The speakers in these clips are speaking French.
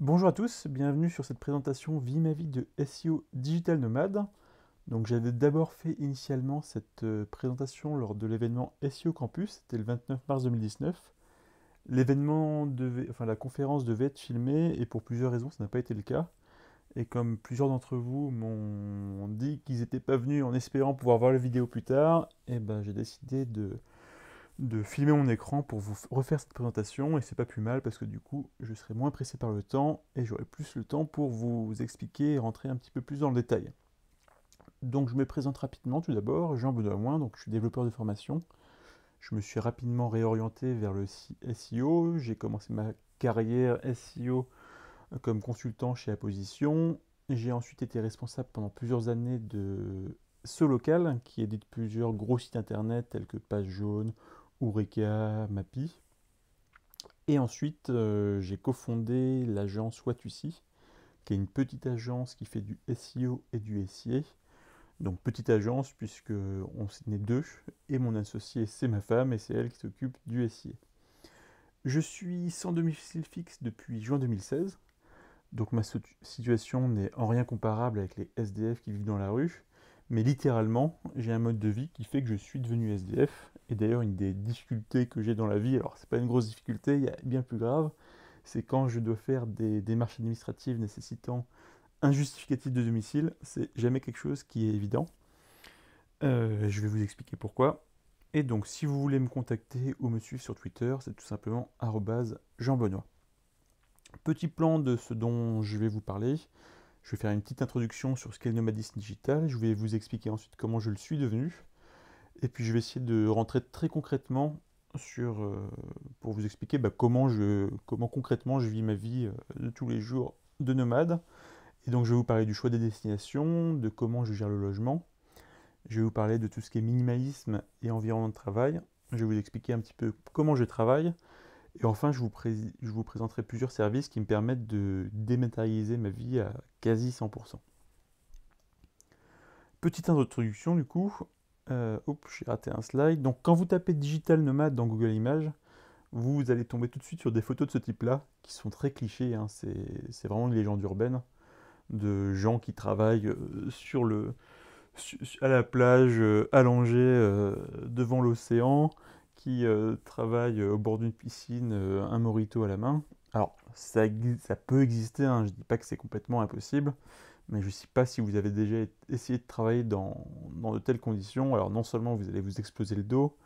Bonjour à tous, bienvenue sur cette présentation Vie ma vie de SEO Digital Nomade. Donc j'avais d'abord fait initialement cette présentation lors de l'événement SEO Campus, c'était le 29 mars 2019. La conférence devait être filmée et pour plusieurs raisons ça n'a pas été le cas. Et comme plusieurs d'entre vous m'ont dit qu'ils n'étaient pas venus en espérant pouvoir voir la vidéo plus tard, et ben j'ai décidé de filmer mon écran pour vous refaire cette présentation et c'est pas plus mal parce que du coup je serai moins pressé par le temps et j'aurai plus le temps pour vous expliquer et rentrer un petit peu plus dans le détail. Donc je me présente rapidement tout d'abord, Jean-Benoît Moins, donc je suis développeur de formation. Je me suis rapidement réorienté vers le SEO, j'ai commencé ma carrière SEO comme consultant chez Apposition. J'ai ensuite été responsable pendant plusieurs années de Solocal, qui édite plusieurs gros sites internet tels que Page Jaune, Eureka, Mappy. Et ensuite, j'ai cofondé l'agence Watusi, qui est une petite agence qui fait du SEO et du SIA. Donc petite agence puisque on est deux, et mon associé c'est ma femme et c'est elle qui s'occupe du SIA. Je suis sans domicile fixe depuis juin 2016. Donc ma situation n'est en rien comparable avec les SDF qui vivent dans la rue, mais littéralement, j'ai un mode de vie qui fait que je suis devenu SDF. Et d'ailleurs, une des difficultés que j'ai dans la vie, alors c'est pas une grosse difficulté, il y a bien plus grave, c'est quand je dois faire des démarches administratives nécessitant un justificatif de domicile, c'est jamais quelque chose qui est évident. Je vais vous expliquer pourquoi. Et donc, si vous voulez me contacter ou me suivre sur Twitter, c'est tout simplement @jeanbenoît. Petit plan de ce dont je vais vous parler. Je vais faire une petite introduction sur ce qu'est le nomadisme digital. Je vais vous expliquer ensuite comment je le suis devenu. Et puis je vais essayer de rentrer très concrètement pour vous expliquer comment concrètement je vis ma vie de tous les jours de nomade. Et donc je vais vous parler du choix des destinations, de comment je gère le logement. Je vais vous parler de tout ce qui est minimalisme et environnement de travail. Je vais vous expliquer un petit peu comment je travaille. Et enfin, je vous présenterai plusieurs services qui me permettent de dématérialiser ma vie à quasi 100%. Petite introduction du coup. J'ai raté un slide. Donc quand vous tapez Digital Nomade dans Google Images, vous allez tomber tout de suite sur des photos de ce type-là, qui sont très clichés, hein. C'est vraiment une légende urbaine, de gens qui travaillent à la plage, allongés devant l'océan, qui travaillent au bord d'une piscine, un mojito à la main. Alors, ça peut exister, hein, je ne dis pas que c'est complètement impossible, mais je ne sais pas si vous avez déjà essayé de travailler dans de telles conditions. Alors, non seulement vous allez vous exploser le dos,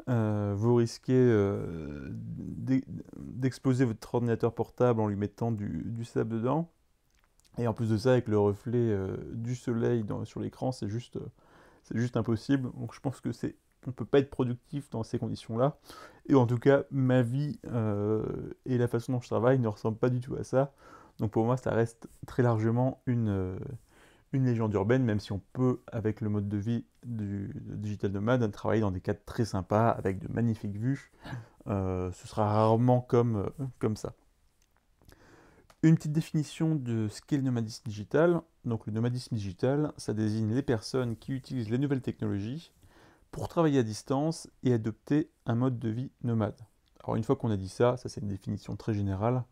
vous risquez d'exploser votre ordinateur portable en lui mettant du sable dedans, et en plus de ça, avec le reflet du soleil sur l'écran, c'est juste impossible. Donc je pense que on ne peut pas être productif dans ces conditions-là. Et en tout cas, ma vie et la façon dont je travaille ne ressemblent pas du tout à ça. Donc pour moi, ça reste très largement une légende urbaine, même si on peut, avec le mode de vie du digital nomade, travailler dans des cadres très sympas, avec de magnifiques vues. Ce sera rarement comme ça. Une petite définition de ce qu'est le nomadisme digital. Donc le nomadisme digital, ça désigne les personnes qui utilisent les nouvelles technologies pour travailler à distance et adopter un mode de vie nomade. Alors une fois qu'on a dit ça, ça c'est une définition très générale.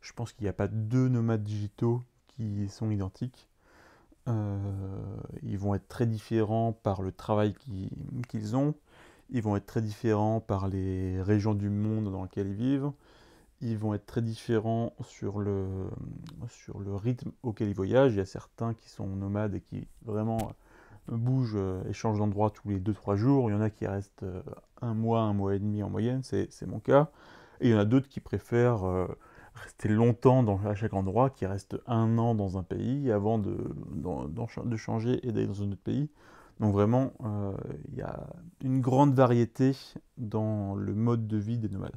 Je pense qu'il n'y a pas deux nomades digitaux qui sont identiques. Ils vont être très différents par le travail qu'ils ont. Ils vont être très différents par les régions du monde dans lesquelles ils vivent. Ils vont être très différents sur le rythme auquel ils voyagent. Il y a certains qui sont nomades et qui vraiment bougent et changent d'endroit tous les 2 3 jours. Il y en a qui restent un mois et demi en moyenne, c'est mon cas. Et il y en a d'autres qui préfèrent rester longtemps à chaque endroit, qui restent 1 an dans un pays avant de changer et d'aller dans un autre pays. Donc vraiment, il y a une grande variété dans le mode de vie des nomades.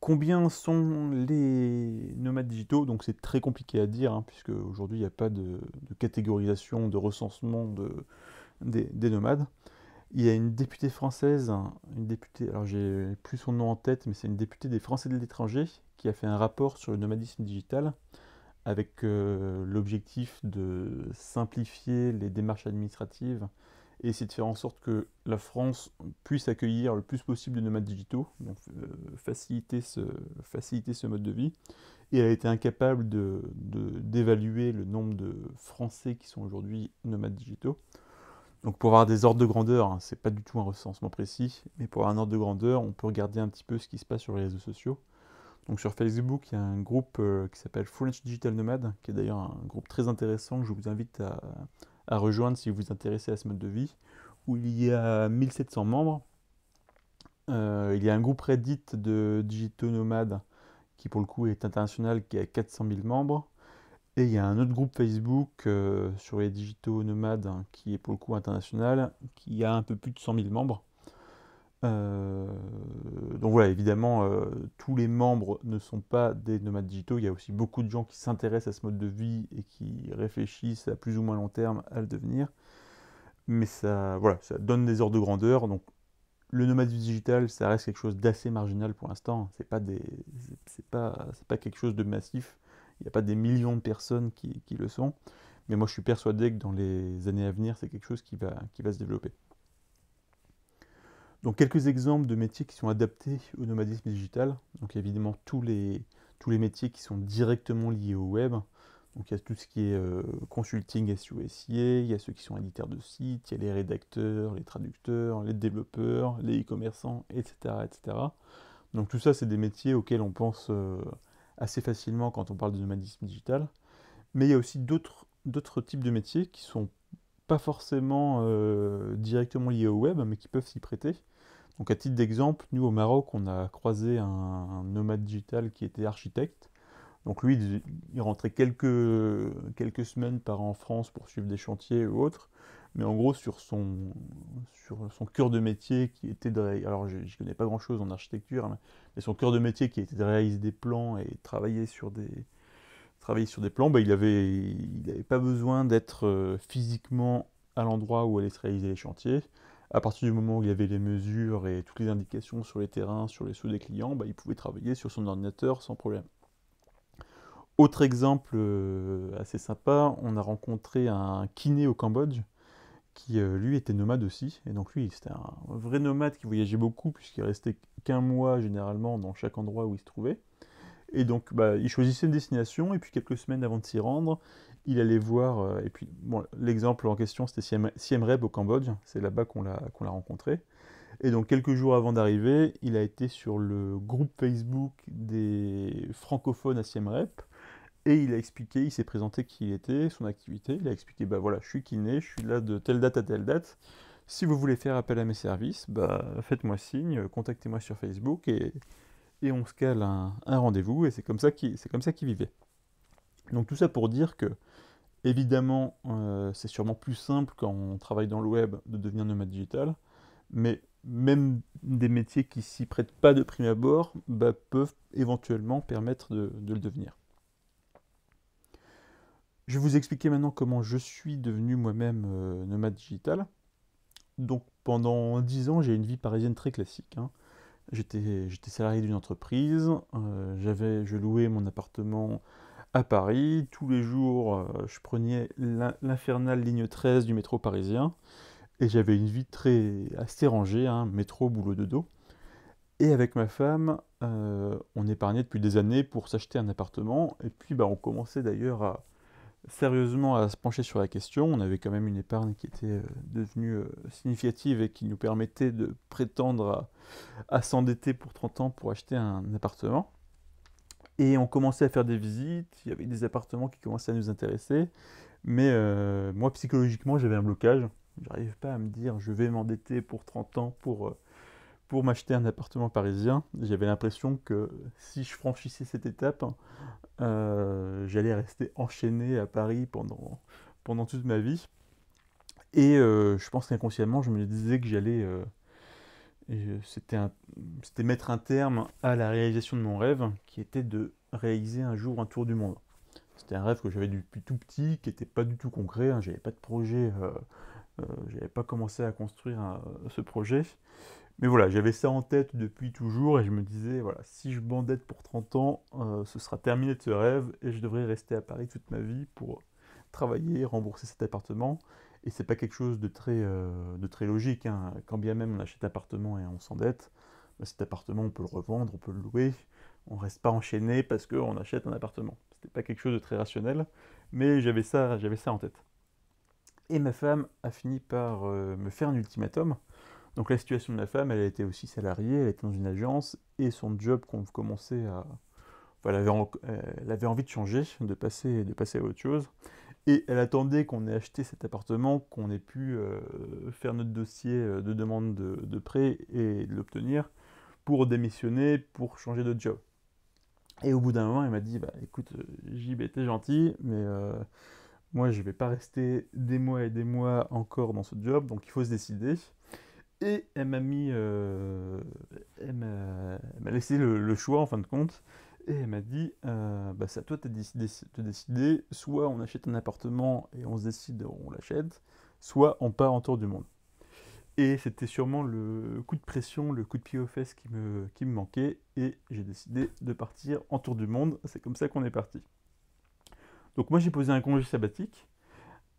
Combien sont les nomades digitaux? Donc c'est très compliqué à dire, hein, puisque aujourd'hui il n'y a pas de catégorisation, de recensement des nomades. Il y a une députée française, une députée, alors j'ai plus son nom en tête, mais c'est une députée des Français de l'étranger qui a fait un rapport sur le nomadisme digital avec l'objectif de simplifier les démarches administratives et essayer de faire en sorte que la France puisse accueillir le plus possible de nomades digitaux, donc faciliter ce mode de vie. et elle a été incapable d'évaluer le nombre de Français qui sont aujourd'hui nomades digitaux. Donc pour avoir des ordres de grandeur, hein, c'est pas du tout un recensement précis, mais pour avoir un ordre de grandeur, on peut regarder un petit peu ce qui se passe sur les réseaux sociaux. Donc sur Facebook, il y a un groupe qui s'appelle French Digital Nomad, qui est d'ailleurs un groupe très intéressant que je vous invite à rejoindre si vous vous intéressez à ce mode de vie, où il y a 1700 membres. Il y a un groupe Reddit de digitaux nomades qui pour le coup est international, qui a 400 000 membres. Et il y a un autre groupe Facebook sur les digitaux nomades qui est pour le coup international, qui a un peu plus de 100 000 membres. Euh, donc voilà, évidemment, tous les membres ne sont pas des nomades digitaux. Il y a aussi beaucoup de gens qui s'intéressent à ce mode de vie et qui réfléchissent à plus ou moins long terme à le devenir. Mais ça, voilà, ça donne des ordres de grandeur. Donc le nomadisme digital, ça reste quelque chose d'assez marginal pour l'instant. C'est pas quelque chose de massif. Il n'y a pas des millions de personnes qui le sont. Mais moi, je suis persuadé que dans les années à venir, c'est quelque chose qui va se développer. Donc, quelques exemples de métiers qui sont adaptés au nomadisme digital. Donc, évidemment, tous les métiers qui sont directement liés au web. Donc, il y a tout ce qui est consulting SEO SIA, il y a ceux qui sont éditeurs de sites, il y a les rédacteurs, les traducteurs, les développeurs, les e-commerçants, etc., etc. Donc, tout ça, c'est des métiers auxquels on pense assez facilement quand on parle de nomadisme digital. Mais il y a aussi d'autres types de métiers qui sont pas forcément directement liés au web, mais qui peuvent s'y prêter. Donc à titre d'exemple, nous au Maroc, on a croisé un nomade digital qui était architecte. Donc lui, il rentrait quelques semaines par an en France pour suivre des chantiers ou autres. Mais en gros, sur son cœur de métier qui était de alors je ne connais pas grand-chose en architecture, hein, mais son cœur de métier qui était de réaliser des plans et travailler sur des plans, bah, il avait pas besoin d'être physiquement à l'endroit où allaient se réaliser les chantiers. À partir du moment où il y avait les mesures et toutes les indications sur les terrains, sur les sous des clients, bah, il pouvait travailler sur son ordinateur sans problème. Autre exemple assez sympa, on a rencontré un kiné au Cambodge qui lui était nomade aussi. Et donc lui, c'était un vrai nomade qui voyageait beaucoup puisqu'il restait qu'un mois généralement dans chaque endroit où il se trouvait. Et donc, bah, il choisissait une destination, et puis quelques semaines avant de s'y rendre, il allait voir. Et puis, bon, l'exemple en question, c'était Siem Reap au Cambodge. C'est là-bas qu'on l'a rencontré. Et donc, quelques jours avant d'arriver, il a été sur le groupe Facebook des francophones à Siem Reap. Et il a expliqué, il s'est présenté qui il était, son activité. Il a expliqué, bah voilà, je suis kiné, je suis là de telle date à telle date. Si vous voulez faire appel à mes services, bah faites-moi signe, contactez-moi sur Facebook et on se cale un rendez-vous, et c'est comme ça qu'il vivait. Donc tout ça pour dire que, évidemment, c'est sûrement plus simple quand on travaille dans le web de devenir nomade digital, mais même des métiers qui s'y prêtent pas de prime abord bah, peuvent éventuellement permettre de le devenir. Je vais vous expliquer maintenant comment je suis devenu moi-même nomade digital. Donc pendant 10 ans, j'ai une vie parisienne très classique, hein. J'étais salarié d'une entreprise, je louais mon appartement à Paris. Tous les jours, je prenais l'infernale ligne 13 du métro parisien et j'avais une vie assez rangée, hein, métro, boulot, dodo. Et avec ma femme, on épargnait depuis des années pour s'acheter un appartement. Et puis, bah, on commençait d'ailleurs sérieusement à se pencher sur la question. On avait quand même une épargne qui était devenue significative et qui nous permettait de prétendre à s'endetter pour 30 ans pour acheter un appartement. Et on commençait à faire des visites, il y avait des appartements qui commençaient à nous intéresser, mais moi psychologiquement j'avais un blocage. Je n'arrivais pas à me dire je vais m'endetter pour 30 ans pour m'acheter un appartement parisien. J'avais l'impression que si je franchissais cette étape, j'allais rester enchaîné à Paris pendant toute ma vie. Et je pense qu'inconsciemment je me disais que c'était mettre un terme à la réalisation de mon rêve, qui était de réaliser un jour un tour du monde. C'était un rêve que j'avais depuis tout petit, qui n'était pas du tout concret, hein, j'avais pas de projet, j'avais pas commencé à construire ce projet. Mais voilà, j'avais ça en tête depuis toujours et je me disais, voilà, si je m'endette pour 30 ans, ce sera terminé de ce rêve et je devrais rester à Paris toute ma vie pour travailler, rembourser cet appartement. Et c'est pas quelque chose de très logique, hein. Quand bien même on achète un appartement et on s'endette, bah, cet appartement on peut le revendre, on peut le louer, On reste pas enchaîné parce qu'on achète un appartement. C'était pas quelque chose de très rationnel, mais j'avais ça en tête. Et ma femme a fini par me faire un ultimatum. Donc la situation de ma femme, elle était aussi salariée, elle était dans une agence, et son job qu'on commençait à... Enfin, elle avait envie de changer, de passer à autre chose. Et elle attendait qu'on ait acheté cet appartement, qu'on ait pu faire notre dossier de demande de prêt et de l'obtenir pour démissionner, pour changer de job. Et au bout d'un moment, elle m'a dit, bah écoute, JB, t'es gentil, mais moi je vais pas rester des mois et des mois encore dans ce job, donc il faut se décider. Et elle m'a laissé le choix en fin de compte, et elle m'a dit, bah c'est à toi de te décider, soit on achète un appartement et on se décide, on l'achète, soit on part en tour du monde. Et c'était sûrement le coup de pression, le coup de pied aux fesses qui me manquait, et j'ai décidé de partir en tour du monde. C'est comme ça qu'on est parti. Donc moi j'ai posé un congé sabbatique.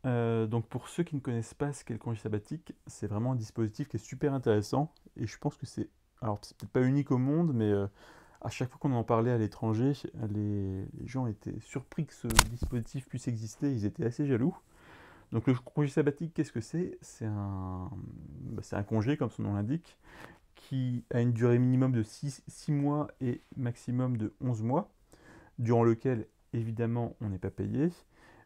Donc pour ceux qui ne connaissent pas ce qu'est le congé sabbatique, c'est vraiment un dispositif qui est super intéressant, et je pense que alors c'est peut-être pas unique au monde, mais à chaque fois qu'on en parlait à l'étranger, les gens étaient surpris que ce dispositif puisse exister, ils étaient assez jaloux. Donc le congé sabbatique, qu'est-ce que c'est? C'est un congé, comme son nom l'indique, qui a une durée minimum de 6 mois et maximum de 11 mois, durant lequel, évidemment, on n'est pas payé.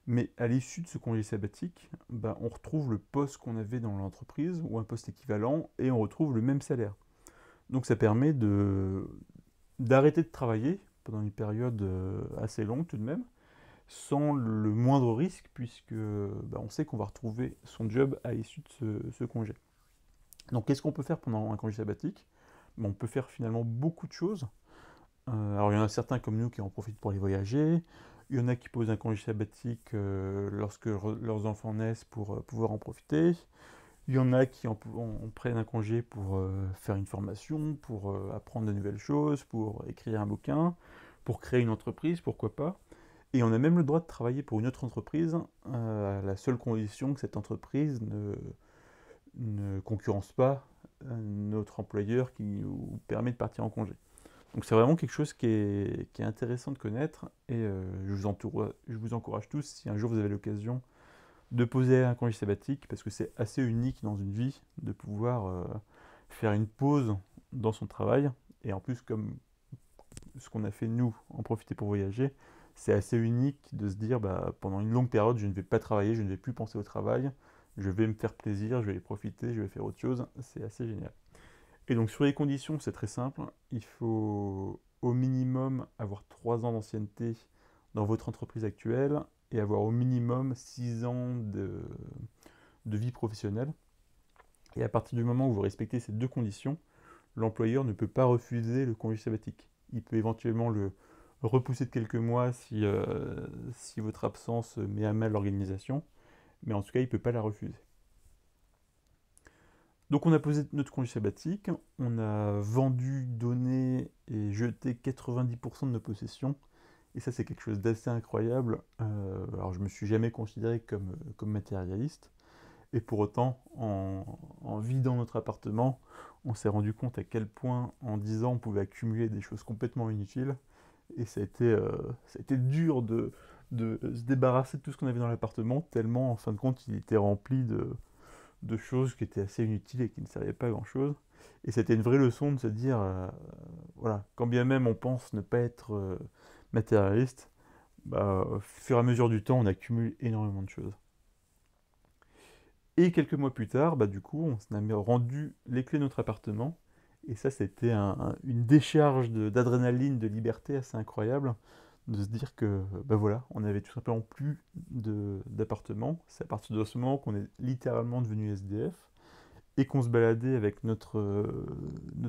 Mais à l'issue de ce congé sabbatique, bah, on retrouve le poste qu'on avait dans l'entreprise, ou un poste équivalent, et on retrouve le même salaire. Donc ça permet d'arrêter de travailler pendant une période assez longue tout de même, sans le moindre risque, puisque bah, on sait qu'on va retrouver son job à l'issue de ce congé. Donc qu'est-ce qu'on peut faire pendant un congé sabbatique? On peut faire finalement beaucoup de choses. Alors il y en a certains comme nous qui en profitent pour aller voyager, il y en a qui posent un congé sabbatique lorsque leurs enfants naissent pour pouvoir en profiter, il y en a qui en prennent un congé pour faire une formation, pour apprendre de nouvelles choses, pour écrire un bouquin, pour créer une entreprise, pourquoi pas. Et on a même le droit de travailler pour une autre entreprise, à la seule condition que cette entreprise ne concurrence pas notre employeur qui nous permet de partir en congé. Donc c'est vraiment quelque chose qui est intéressant de connaître, et je vous encourage tous, si un jour vous avez l'occasion, de poser un congé sabbatique, parce que c'est assez unique dans une vie de pouvoir faire une pause dans son travail. Et en plus, comme ce qu'on a fait nous, en profiter pour voyager, c'est assez unique de se dire, bah, pendant une longue période, je ne vais pas travailler, je ne vais plus penser au travail, je vais me faire plaisir, je vais profiter, je vais faire autre chose. C'est assez génial. Et donc sur les conditions, c'est très simple. Il faut au minimum avoir 3 ans d'ancienneté dans votre entreprise actuelle, et avoir au minimum 6 ans de vie professionnelle. Et à partir du moment où vous respectez ces deux conditions, l'employeur ne peut pas refuser le congé sabbatique. Il peut éventuellement le repousser de quelques mois si votre absence met à mal l'organisation, mais en tout cas, il ne peut pas la refuser. Donc on a posé notre congé sabbatique, on a vendu, donné et jeté 90% de nos possessions, et ça c'est quelque chose d'assez incroyable. Alors je me suis jamais considéré comme matérialiste, et pour autant, en vidant notre appartement, on s'est rendu compte à quel point en 10 ans on pouvait accumuler des choses complètement inutiles, et ça a été dur de se débarrasser de tout ce qu'on avait dans l'appartement, tellement en fin de compte il était rempli de choses qui étaient assez inutiles et qui ne servaient pas à grand chose. Et c'était une vraie leçon de se dire, voilà, quand bien même on pense ne pas être matérialiste, bah, au fur et à mesure du temps, on accumule énormément de choses. Et quelques mois plus tard, bah, du coup, on s'en a rendu les clés de notre appartement. Et ça, c'était une décharge d'adrénaline, de liberté assez incroyable, de se dire que, bah voilà, on n'avait tout simplement plus d'appartement. C'est à partir de ce moment qu'on est littéralement devenu SDF, et qu'on se baladait avec notre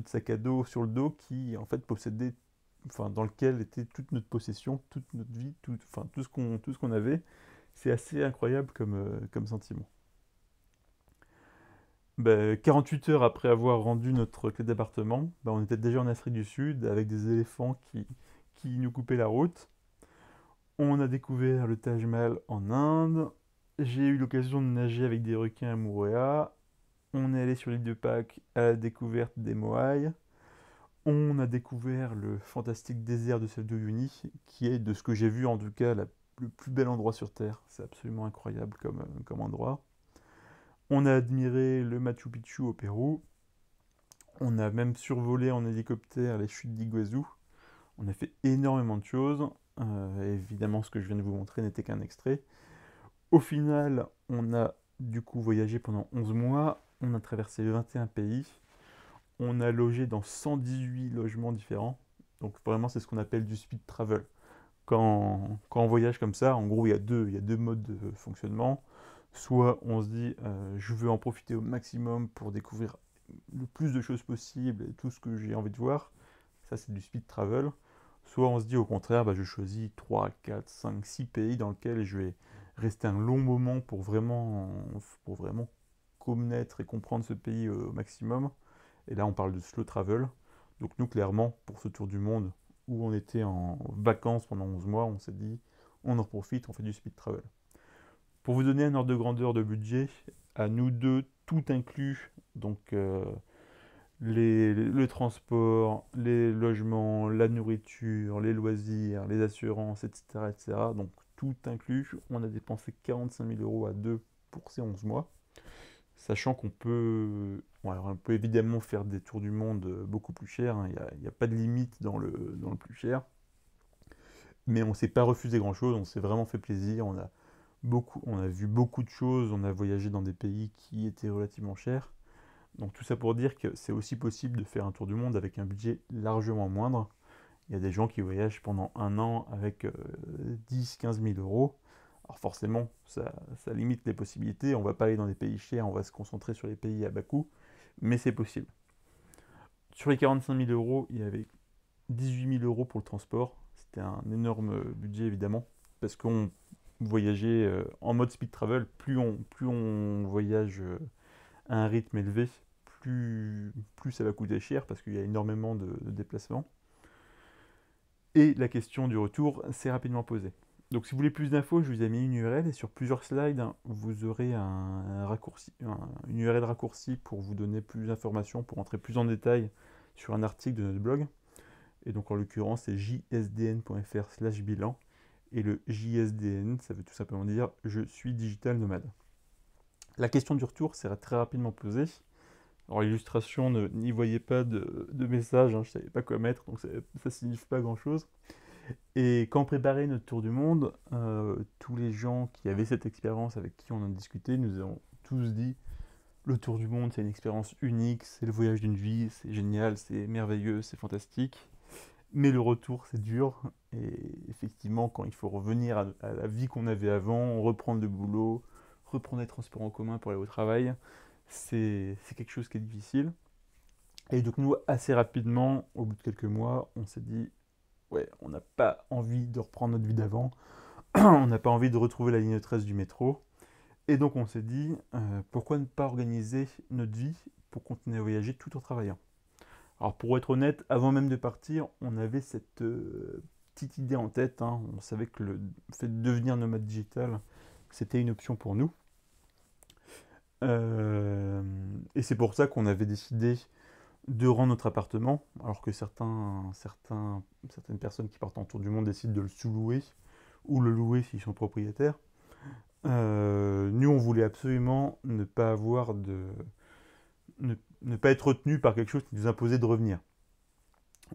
sac à dos sur le dos qui, en fait, possédait, enfin, dans lequel était toute notre possession, toute notre vie, enfin, tout ce qu'on avait. C'est assez incroyable comme sentiment. Ben, 48 heures après avoir rendu notre clé d'appartement, ben, on était déjà en Afrique du Sud avec des éléphants qui nous coupaient la route. On a découvert le Taj Mahal en Inde. J'ai eu l'occasion de nager avec des requins à Moorea. On est allé sur l'île de Pâques à la découverte des Moaïs. On a découvert le fantastique désert de Sel de Uyuni, qui est, de ce que j'ai vu en tout cas, le plus bel endroit sur Terre. C'est absolument incroyable comme endroit. On a admiré le Machu Picchu au Pérou. On a même survolé en hélicoptère les chutes d'Iguazu. On a fait énormément de choses. Évidemment, ce que je viens de vous montrer n'était qu'un extrait. Au final, on a du coup voyagé pendant 11 mois. On a traversé 21 pays. On a logé dans 118 logements différents. Donc vraiment, c'est ce qu'on appelle du speed travel. Quand on voyage comme ça, en gros, il y a deux modes de fonctionnement. Soit on se dit, je veux en profiter au maximum pour découvrir le plus de choses possible et tout ce que j'ai envie de voir. Ça, c'est du speed travel. Soit on se dit au contraire, bah, je choisis 3, 4, 5, 6 pays dans lesquels je vais rester un long moment pour vraiment connaître et comprendre ce pays au maximum. Et là, on parle de slow travel. Donc nous, clairement, pour ce tour du monde, où on était en vacances pendant 11 mois, on s'est dit, on en profite, on fait du speed travel. Pour vous donner un ordre de grandeur de budget, à nous deux, tout inclus, donc le transport, les logements, la nourriture, les loisirs, les assurances, etc., etc., donc tout inclus, on a dépensé 45 000 euros à deux pour ces 11 mois. Sachant qu'on peut, bon, alors on peut évidemment faire des tours du monde beaucoup plus chers, hein. Il n'y a pas de limite dans le plus cher. Mais on ne s'est pas refusé grand-chose, on s'est vraiment fait plaisir. On a vu beaucoup de choses, on a voyagé dans des pays qui étaient relativement chers. Donc tout ça pour dire que c'est aussi possible de faire un tour du monde avec un budget largement moindre. Il y a des gens qui voyagent pendant un an avec 10-15 000 euros. Alors forcément, ça limite les possibilités. On ne va pas aller dans des pays chers, on va se concentrer sur les pays à bas coût. Mais c'est possible. Sur les 45 000 euros, il y avait 18 000 euros pour le transport. C'était un énorme budget évidemment. Parce qu'on voyageait en mode speed travel. Plus on voyage à un rythme élevé, plus ça va coûter cher parce qu'il y a énormément de déplacements. Et la question du retour s'est rapidement posée. Donc si vous voulez plus d'infos, je vous ai mis une URL et sur plusieurs slides, hein, vous aurez une URL raccourci pour vous donner plus d'informations, pour entrer plus en détail sur un article de notre blog. Et donc en l'occurrence, c'est jsdn.fr/bilan. Et le JSDN, ça veut tout simplement dire je suis digital nomade. La question du retour s'est très rapidement posée. Alors l'illustration, n'y voyez pas de message, hein, je ne savais pas quoi mettre, donc ça ne signifie pas grand-chose. Et quand on préparait notre tour du monde, tous les gens qui avaient cette expérience avec qui on en discutait nous ont tous dit le tour du monde c'est une expérience unique, c'est le voyage d'une vie, c'est génial, c'est merveilleux, c'est fantastique. Mais le retour c'est dur, et effectivement quand il faut revenir à la vie qu'on avait avant, reprendre le boulot, reprendre les transports en commun pour aller au travail, c'est quelque chose qui est difficile. Et donc nous, assez rapidement, au bout de quelques mois, on s'est dit, ouais, on n'a pas envie de reprendre notre vie d'avant, on n'a pas envie de retrouver la ligne 13 du métro. Et donc on s'est dit, pourquoi ne pas organiser notre vie pour continuer à voyager tout en travaillant. Alors pour être honnête, avant même de partir, on avait cette petite idée en tête, hein. On savait que le fait de devenir nomade digital, c'était une option pour nous. Et c'est pour ça qu'on avait décidé de rendre notre appartement, alors que certaines personnes qui partent en tour du monde décident de le sous-louer ou le louer s'ils sont propriétaires. Nous, on voulait absolument ne pas avoir ne pas être retenu par quelque chose qui nous imposait de revenir.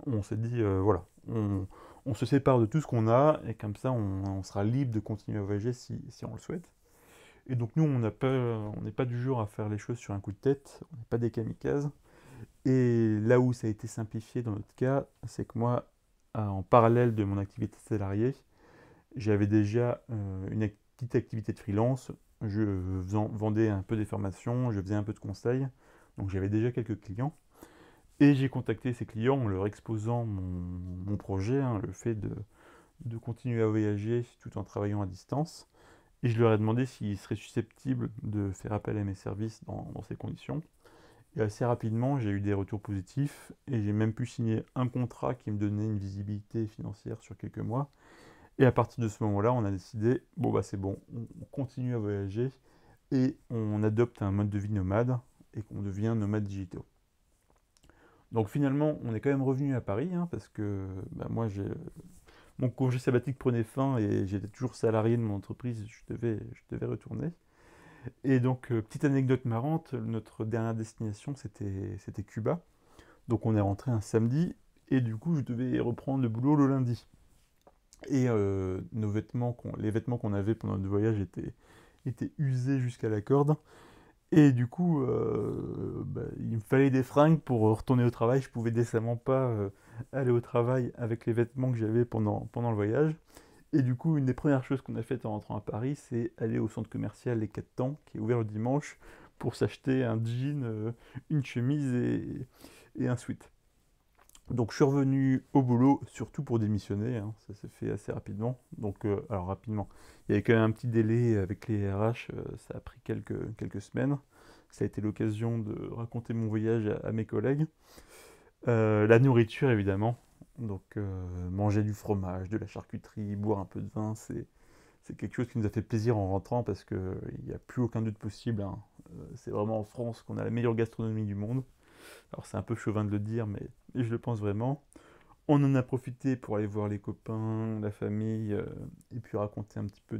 On s'est dit, voilà, on se sépare de tout ce qu'on a et comme ça, on sera libre de continuer à voyager si on le souhaite. Et donc nous, on n'est pas du genre à faire les choses sur un coup de tête, on n'est pas des kamikazes. Et là où ça a été simplifié dans notre cas, c'est que moi, en parallèle de mon activité salariée, j'avais déjà une petite activité de freelance. Je vendais un peu des formations, je faisais un peu de conseils. Donc j'avais déjà quelques clients. Et j'ai contacté ces clients en leur exposant mon projet, hein, le fait de continuer à voyager tout en travaillant à distance. Et je leur ai demandé s'ils seraient susceptibles de faire appel à mes services dans ces conditions. Et assez rapidement, j'ai eu des retours positifs et j'ai même pu signer un contrat qui me donnait une visibilité financière sur quelques mois. Et à partir de ce moment-là, on a décidé, bon bah c'est bon, on continue à voyager et on adopte un mode de vie nomade et qu'on devient nomade digitaux. Donc finalement, on est quand même revenu à Paris, hein, parce que bah, moi, mon congé sabbatique prenait fin et j'étais toujours salarié de mon entreprise, je devais retourner. Et donc, petite anecdote marrante, notre dernière destination, c'était Cuba. Donc on est rentré un samedi, et du coup, je devais reprendre le boulot le lundi. Et les vêtements qu'on avait pendant le voyage étaient usés jusqu'à la corde. Et du coup, bah, il me fallait des fringues pour retourner au travail. Je pouvais décemment pas aller au travail avec les vêtements que j'avais pendant le voyage. Et du coup, une des premières choses qu'on a faites en rentrant à Paris, c'est aller au centre commercial Les 4 Temps, qui est ouvert le dimanche, pour s'acheter un jean, une chemise et un sweat. Donc je suis revenu au boulot, surtout pour démissionner, hein, ça s'est fait assez rapidement. Donc, alors rapidement, il y avait quand même un petit délai avec les RH, ça a pris quelques semaines. Ça a été l'occasion de raconter mon voyage à mes collègues. La nourriture, évidemment. Donc manger du fromage, de la charcuterie, boire un peu de vin, c'est quelque chose qui nous a fait plaisir en rentrant parce qu'il n'y a plus aucun doute possible, hein. C'est vraiment en France qu'on a la meilleure gastronomie du monde. Alors c'est un peu chauvin de le dire, mais je le pense vraiment. On en a profité pour aller voir les copains, la famille, et puis raconter un petit peu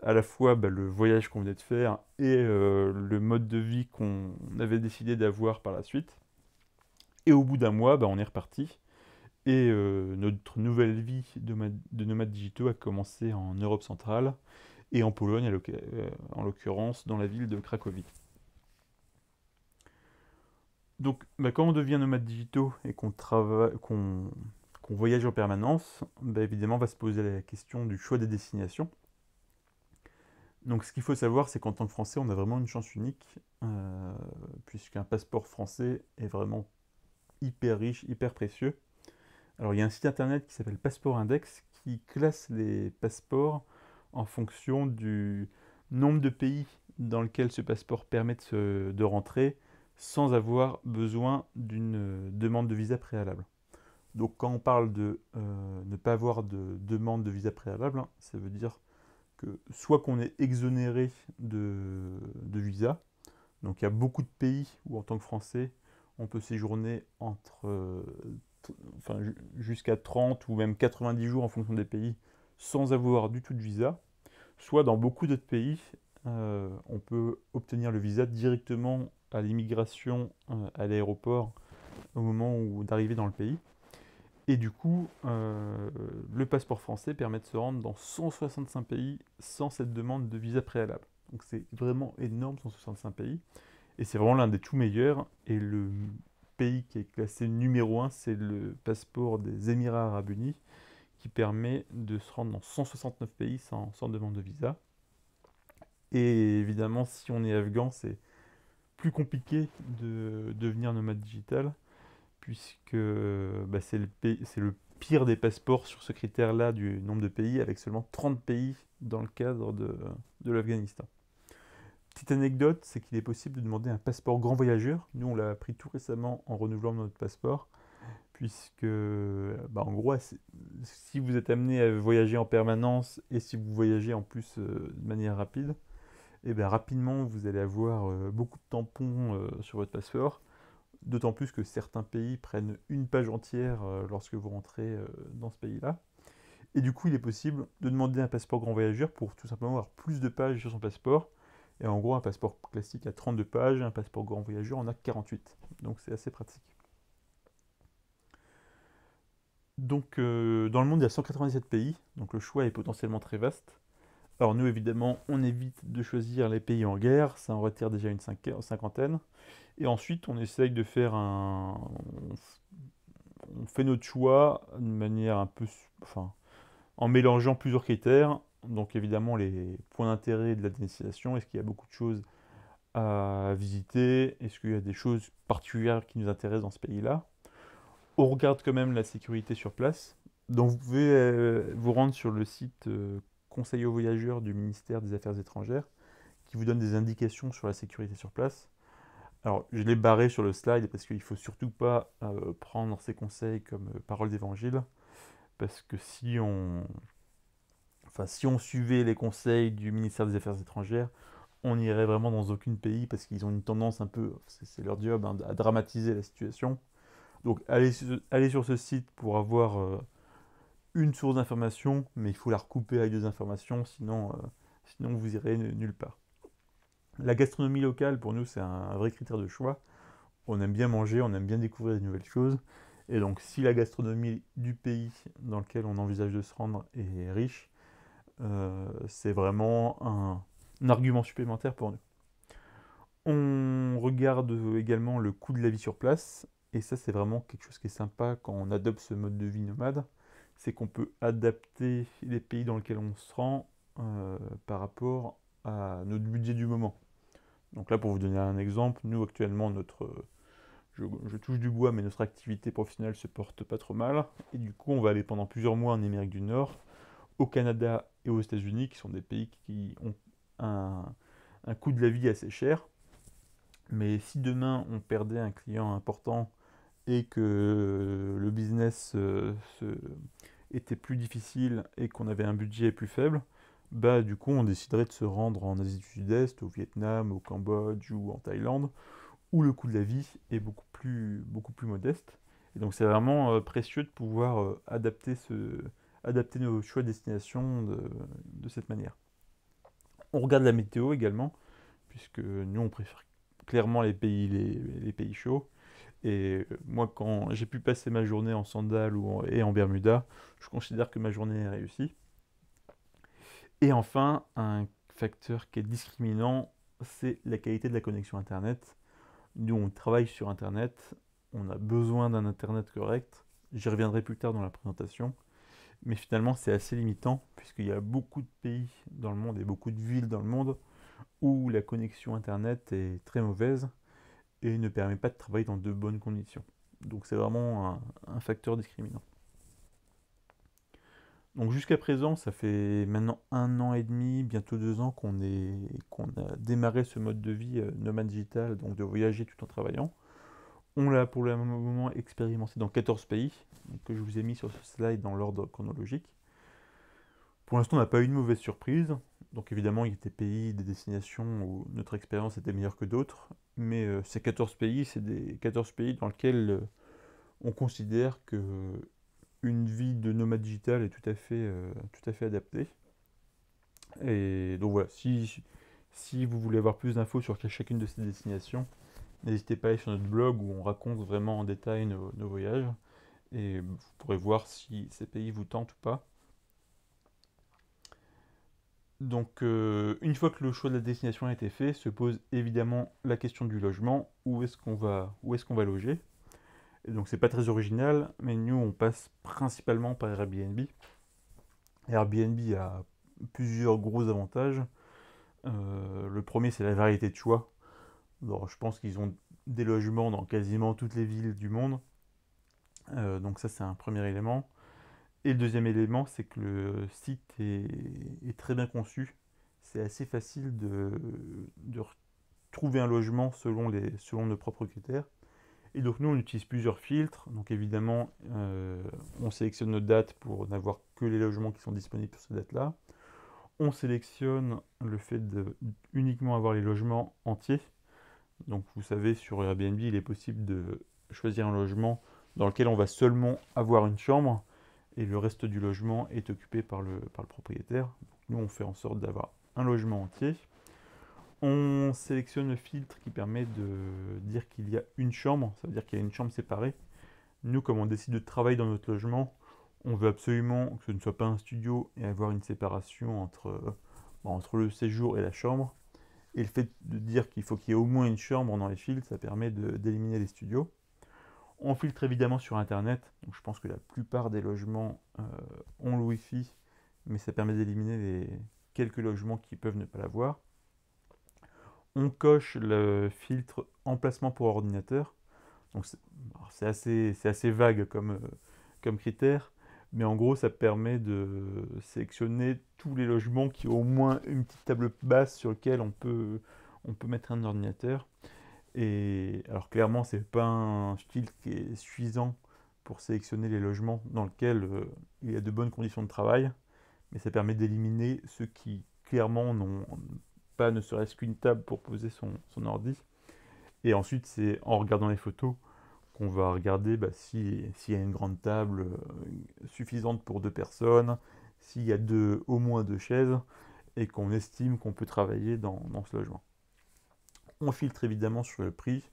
à la fois bah, le voyage qu'on venait de faire et le mode de vie qu'on avait décidé d'avoir par la suite. Et au bout d'un mois, bah, on est reparti. Et notre nouvelle vie de nomades digitaux a commencé en Europe centrale et en Pologne, en l'occurrence dans la ville de Cracovie. Donc, bah, quand on devient nomade digitaux et qu'on voyage en permanence, bah, évidemment, on va se poser la question du choix des destinations. Donc, ce qu'il faut savoir, c'est qu'en tant que Français, on a vraiment une chance unique, puisqu'un passeport français est vraiment hyper riche, hyper précieux. Alors, il y a un site internet qui s'appelle Passeport Index qui classe les passeports en fonction du nombre de pays dans lequel ce passeport permet de rentrer sans avoir besoin d'une demande de visa préalable. Donc, quand on parle de ne pas avoir de demande de visa préalable, hein, ça veut dire que soit qu'on est exonéré de visa, donc il y a beaucoup de pays où en tant que Français, on peut séjourner enfin, jusqu'à 30 ou même 90 jours en fonction des pays sans avoir du tout de visa. Soit dans beaucoup d'autres pays, on peut obtenir le visa directement à l'immigration à l'aéroport au moment d'arriver dans le pays. Et du coup, le passeport français permet de se rendre dans 165 pays sans cette demande de visa préalable. Donc c'est vraiment énorme, 165 pays. Et c'est vraiment l'un des tout meilleurs. Et le pays qui est classé numéro un, c'est le passeport des Émirats Arabes Unis, qui permet de se rendre dans 169 pays sans demande de visa. Et évidemment, si on est afghan, c'est plus compliqué de devenir nomade digital, puisque bah, c'est le pire des passeports sur ce critère-là du nombre de pays, avec seulement 30 pays dans le cadre de l'Afghanistan. Petite anecdote, c'est qu'il est possible de demander un passeport grand voyageur. Nous, on l'a appris tout récemment en renouvelant notre passeport, puisque, bah, en gros, si vous êtes amené à voyager en permanence et si vous voyagez en plus de manière rapide, et bien rapidement, vous allez avoir beaucoup de tampons sur votre passeport, d'autant plus que certains pays prennent une page entière lorsque vous rentrez dans ce pays-là. Et du coup, il est possible de demander un passeport grand voyageur pour tout simplement avoir plus de pages sur son passeport. Et en gros, un passeport classique a 32 pages, un passeport grand voyageur en a 48. Donc c'est assez pratique. Donc dans le monde, il y a 197 pays, donc le choix est potentiellement très vaste. Alors nous, évidemment, on évite de choisir les pays en guerre, ça en retire déjà une cinquantaine. Et ensuite, on essaye de faire on fait notre choix d'une manière un peu... Enfin, en mélangeant plusieurs critères. Donc évidemment, les points d'intérêt de la destination, est-ce qu'il y a beaucoup de choses à visiter? Est-ce qu'il y a des choses particulières qui nous intéressent dans ce pays-là? On regarde quand même la sécurité sur place. Donc vous pouvez vous rendre sur le site Conseil aux voyageurs du ministère des Affaires étrangères qui vous donne des indications sur la sécurité sur place. Alors je l'ai barré sur le slide parce qu'il ne faut surtout pas prendre ces conseils comme parole d'évangile parce que si on suivait les conseils du ministère des Affaires étrangères, on n'irait vraiment dans aucun pays parce qu'ils ont une tendance un peu, c'est leur job, hein, à dramatiser la situation. Donc allez sur ce site pour avoir une source d'information, mais il faut la recouper avec deux informations, sinon vous irez nulle part. La gastronomie locale, pour nous, c'est un vrai critère de choix. On aime bien manger, on aime bien découvrir de nouvelles choses. Et donc, si la gastronomie du pays dans lequel on envisage de se rendre est riche, c'est vraiment un argument supplémentaire pour nous. On regarde également le coût de la vie sur place. Et ça, c'est vraiment quelque chose qui est sympa quand on adopte ce mode de vie nomade. C'est qu'on peut adapter les pays dans lesquels on se rend par rapport à notre budget du moment. Donc là, pour vous donner un exemple, nous actuellement, je touche du bois, mais notre activité professionnelle se porte pas trop mal. Et du coup, on va aller pendant plusieurs mois en Amérique du Nord, au Canada et aux États-Unis, qui sont des pays qui ont un coût de la vie assez cher. Mais si demain on perdait un client important et que le business était plus difficile et qu'on avait un budget plus faible, bah du coup on déciderait de se rendre en Asie du Sud-Est, au Vietnam, au Cambodge ou en Thaïlande, où le coût de la vie est beaucoup plus modeste. Et donc c'est vraiment précieux de pouvoir adapter nos choix de destination de cette manière. On regarde la météo également, puisque nous on préfère clairement les pays chauds. Et moi, quand j'ai pu passer ma journée en sandales et en Bermuda, je considère que ma journée est réussie. Et enfin, un facteur qui est discriminant, c'est la qualité de la connexion Internet. Nous, on travaille sur Internet, on a besoin d'un Internet correct. J'y reviendrai plus tard dans la présentation. Mais finalement, c'est assez limitant, puisqu'il y a beaucoup de pays dans le monde et beaucoup de villes dans le monde où la connexion Internet est très mauvaise et ne permet pas de travailler dans de bonnes conditions. Donc c'est vraiment un facteur discriminant. Donc jusqu'à présent, ça fait maintenant 1 an et demi, bientôt 2 ans qu'on a démarré ce mode de vie nomade digital, donc de voyager tout en travaillant. On l'a pour le moment expérimenté dans 14 pays, donc que je vous ai mis sur ce slide dans l'ordre chronologique. Pour l'instant, on n'a pas eu de mauvaise surprise. Donc évidemment, il y a des pays, des destinations où notre expérience était meilleure que d'autres. Mais ces 14 pays, c'est des 14 pays dans lesquels on considère que une vie de nomade digital est tout à fait adaptée. Et donc voilà, si vous voulez avoir plus d'infos sur chacune de ces destinations, n'hésitez pas à aller sur notre blog où on raconte vraiment en détail nos voyages. Et vous pourrez voir si ces pays vous tentent ou pas. Donc, une fois que le choix de la destination a été fait, se pose évidemment la question du logement. Où est-ce qu'on va loger? Et donc, c'est pas très original, mais nous, on passe principalement par Airbnb. Airbnb a plusieurs gros avantages. Le premier, c'est la variété de choix. Alors, je pense qu'ils ont des logements dans quasiment toutes les villes du monde. Donc ça, c'est un premier élément. Et le deuxième élément, c'est que le site est très bien conçu. C'est assez facile de trouver un logement selon nos propres critères. Et donc nous, on utilise plusieurs filtres. Donc évidemment, on sélectionne nos dates pour n'avoir que les logements qui sont disponibles pour cette date-là. On sélectionne le fait de uniquement avoir les logements entiers. Donc vous savez, sur Airbnb, il est possible de choisir un logement dans lequel on va seulement avoir une chambre et le reste du logement est occupé par le propriétaire. Donc nous, on fait en sorte d'avoir un logement entier. On sélectionne le filtre qui permet de dire qu'il y a une chambre, ça veut dire qu'il y a une chambre séparée. Nous, comme on décide de travailler dans notre logement, on veut absolument que ce ne soit pas un studio et avoir une séparation entre le séjour et la chambre. Et le fait de dire qu'il faut qu'il y ait au moins une chambre dans les filtres, ça permet d'éliminer les studios. On filtre évidemment sur Internet, donc je pense que la plupart des logements ont le Wi-Fi, mais ça permet d'éliminer les quelques logements qui peuvent ne pas l'avoir. On coche le filtre emplacement pour ordinateur, donc c'est assez vague comme critère, mais en gros ça permet de sélectionner tous les logements qui ont au moins une petite table basse sur laquelle on peut mettre un ordinateur. Et alors clairement, c'est pas un filtre qui est suffisant pour sélectionner les logements dans lesquels il y a de bonnes conditions de travail, mais ça permet d'éliminer ceux qui clairement pas ne serait-ce qu'une table pour poser son ordi. Et ensuite, c'est en regardant les photos qu'on va regarder s'il y a une grande table suffisante pour 2 personnes, s'il y a au moins 2 chaises, et qu'on estime qu'on peut travailler dans ce logement. On filtre évidemment sur le prix.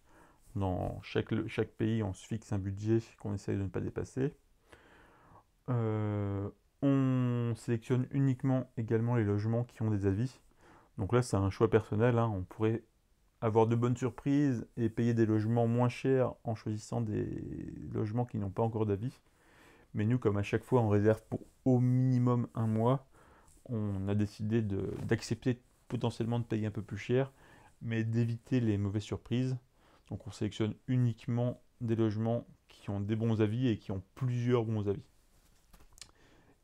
Dans chaque pays, on se fixe un budget qu'on essaye de ne pas dépasser. On sélectionne uniquement également les logements qui ont des avis. Donc là, c'est un choix personnel, hein. On pourrait avoir de bonnes surprises et payer des logements moins chers en choisissant des logements qui n'ont pas encore d'avis. Mais nous, comme à chaque fois, on réserve pour au minimum un mois, on a décidé d'accepter potentiellement de payer un peu plus cher, mais d'éviter les mauvaises surprises. Donc on sélectionne uniquement des logements qui ont des bons avis et qui ont plusieurs bons avis.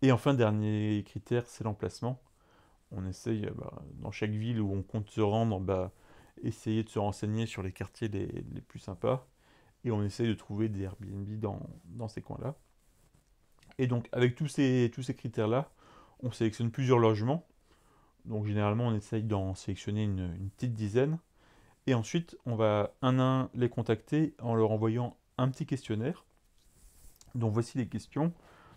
Et enfin, dernier critère, c'est l'emplacement. On essaye, dans chaque ville où on compte se rendre, essayer de se renseigner sur les quartiers les plus sympas. Et on essaye de trouver des Airbnb dans ces coins-là. Et donc, avec tous ces critères-là, on sélectionne plusieurs logements. Donc, généralement, on essaye d'en sélectionner une petite dizaine. Et ensuite, on va un à un les contacter en leur envoyant un petit questionnaire. Donc, voici les questions.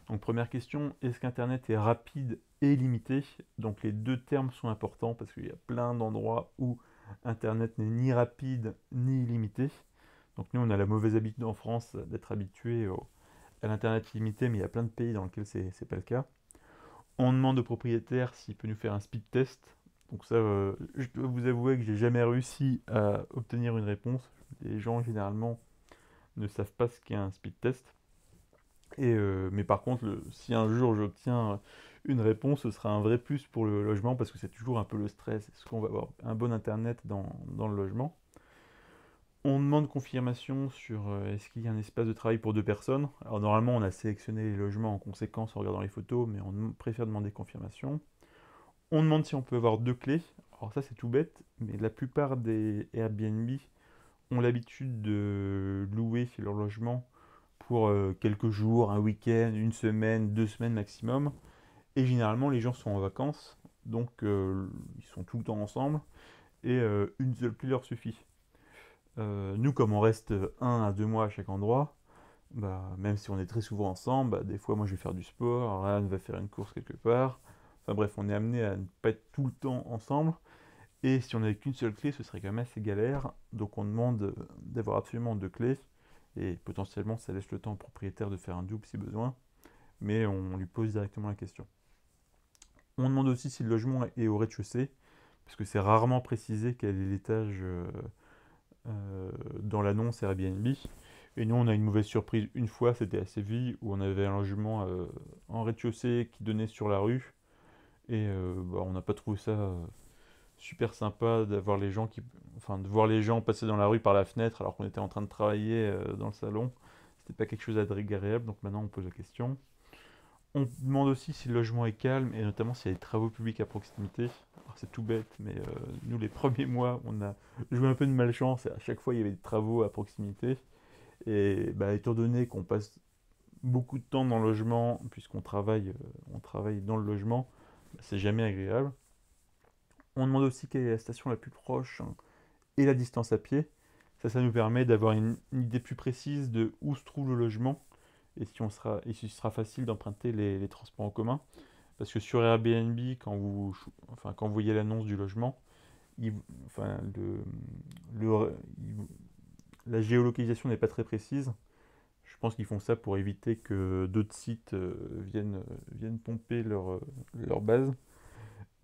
Donc, première question, est-ce qu'Internet est rapide et limité? Donc, les deux termes sont importants parce qu'il y a plein d'endroits où Internet n'est ni rapide ni illimité. Donc, nous, on a la mauvaise habitude en France d'être habitué à l'Internet limité, mais il y a plein de pays dans lesquels c'est pas le cas. On demande au propriétaire s'il peut nous faire un speed test. Donc ça, je dois vous avouer que j'ai jamais réussi à obtenir une réponse. Les gens, généralement, ne savent pas ce qu'est un speed test. Mais par contre, si un jour j'obtiens une réponse, ce sera un vrai plus pour le logement parce que c'est toujours un peu le stress. Est-ce qu'on va avoir un bon internet dans le logement? On demande confirmation sur est-ce qu'il y a un espace de travail pour 2 personnes. Alors normalement, on a sélectionné les logements en conséquence en regardant les photos, mais on préfère demander confirmation. On demande si on peut avoir 2 clés. Alors ça, c'est tout bête, mais la plupart des Airbnb ont l'habitude de louer leur logement pour quelques jours, un week-end, une semaine, 2 semaines maximum. Et généralement, les gens sont en vacances, donc ils sont tout le temps ensemble, et une seule clé leur suffit. Nous, comme on reste 1 à 2 mois à chaque endroit, même si on est très souvent ensemble, des fois moi je vais faire du sport, Ryan va faire une course quelque part. Enfin bref, on est amené à ne pas être tout le temps ensemble. Et si on n'avait qu'une seule clé, ce serait quand même assez galère. Donc on demande d'avoir absolument 2 clés. Et potentiellement, ça laisse le temps au propriétaire de faire un double si besoin. Mais on lui pose directement la question. On demande aussi si le logement est au rez-de-chaussée, parce que c'est rarement précisé quel est l'étage dans l'annonce Airbnb. Et nous, on a une mauvaise surprise une fois, c'était à Séville, où on avait un logement en rez-de-chaussée qui donnait sur la rue. Et on n'a pas trouvé ça super sympa d'avoir de voir les gens passer dans la rue par la fenêtre alors qu'on était en train de travailler dans le salon. C'était pas quelque chose d'agréable, donc maintenant on pose la question. On demande aussi si le logement est calme et notamment s'il y a des travaux publics à proximité. Alors c'est tout bête, mais nous les premiers mois, on a joué un peu de malchance et à chaque fois il y avait des travaux à proximité. Et étant donné qu'on passe beaucoup de temps dans le logement, puisqu'on travaille dans le logement, c'est jamais agréable. On demande aussi quelle est la station la plus proche, hein, et la distance à pied. Ça nous permet d'avoir une idée plus précise de où se trouve le logement et si ce sera facile d'emprunter les transports en commun. Parce que sur Airbnb, quand vous voyez l'annonce du logement, il- enfin, la géolocalisation n'est pas très précise. Je pense qu'ils font ça pour éviter que d'autres sites viennent pomper leur base.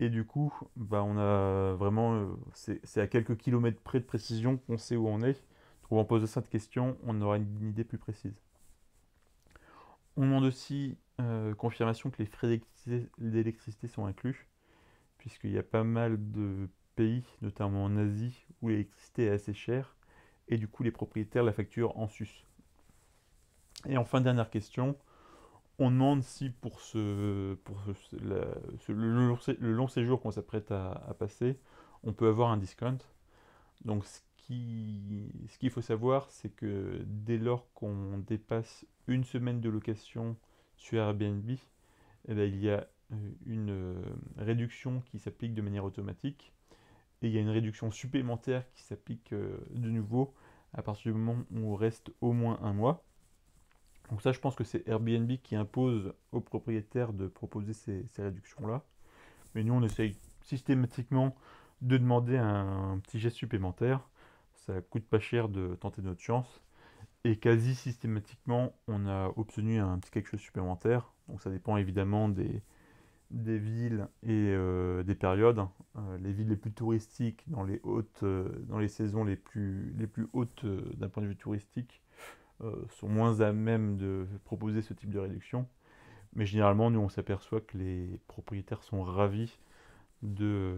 Et du coup, on a vraiment, c'est à quelques kilomètres près de précision qu'on sait où on est. Donc en posant cette question, on aura une idée plus précise. On demande aussi confirmation que les frais d'électricité sont inclus, puisqu'il y a pas mal de pays, notamment en Asie, où l'électricité est assez chère, et du coup les propriétaires la facturent en sus. Et enfin, dernière question, on demande si le long séjour qu'on s'apprête à passer, on peut avoir un discount. Donc ce qu'il faut savoir, c'est que dès lors qu'on dépasse une semaine de location sur Airbnb, il y a une réduction qui s'applique de manière automatique. et il y a une réduction supplémentaire qui s'applique de nouveau à partir du moment où on reste au moins un mois. Donc ça, je pense que c'est Airbnb qui impose aux propriétaires de proposer ces réductions-là. Mais nous, on essaye systématiquement de demander un petit geste supplémentaire. Ça coûte pas cher de tenter notre chance. Et quasi systématiquement, on a obtenu un petit quelque chose supplémentaire. Donc ça dépend évidemment des villes et des périodes. Les villes les plus touristiques dans les saisons les plus hautes d'un point de vue touristique sont moins à même de proposer ce type de réduction. Mais généralement, nous, on s'aperçoit que les propriétaires sont ravis de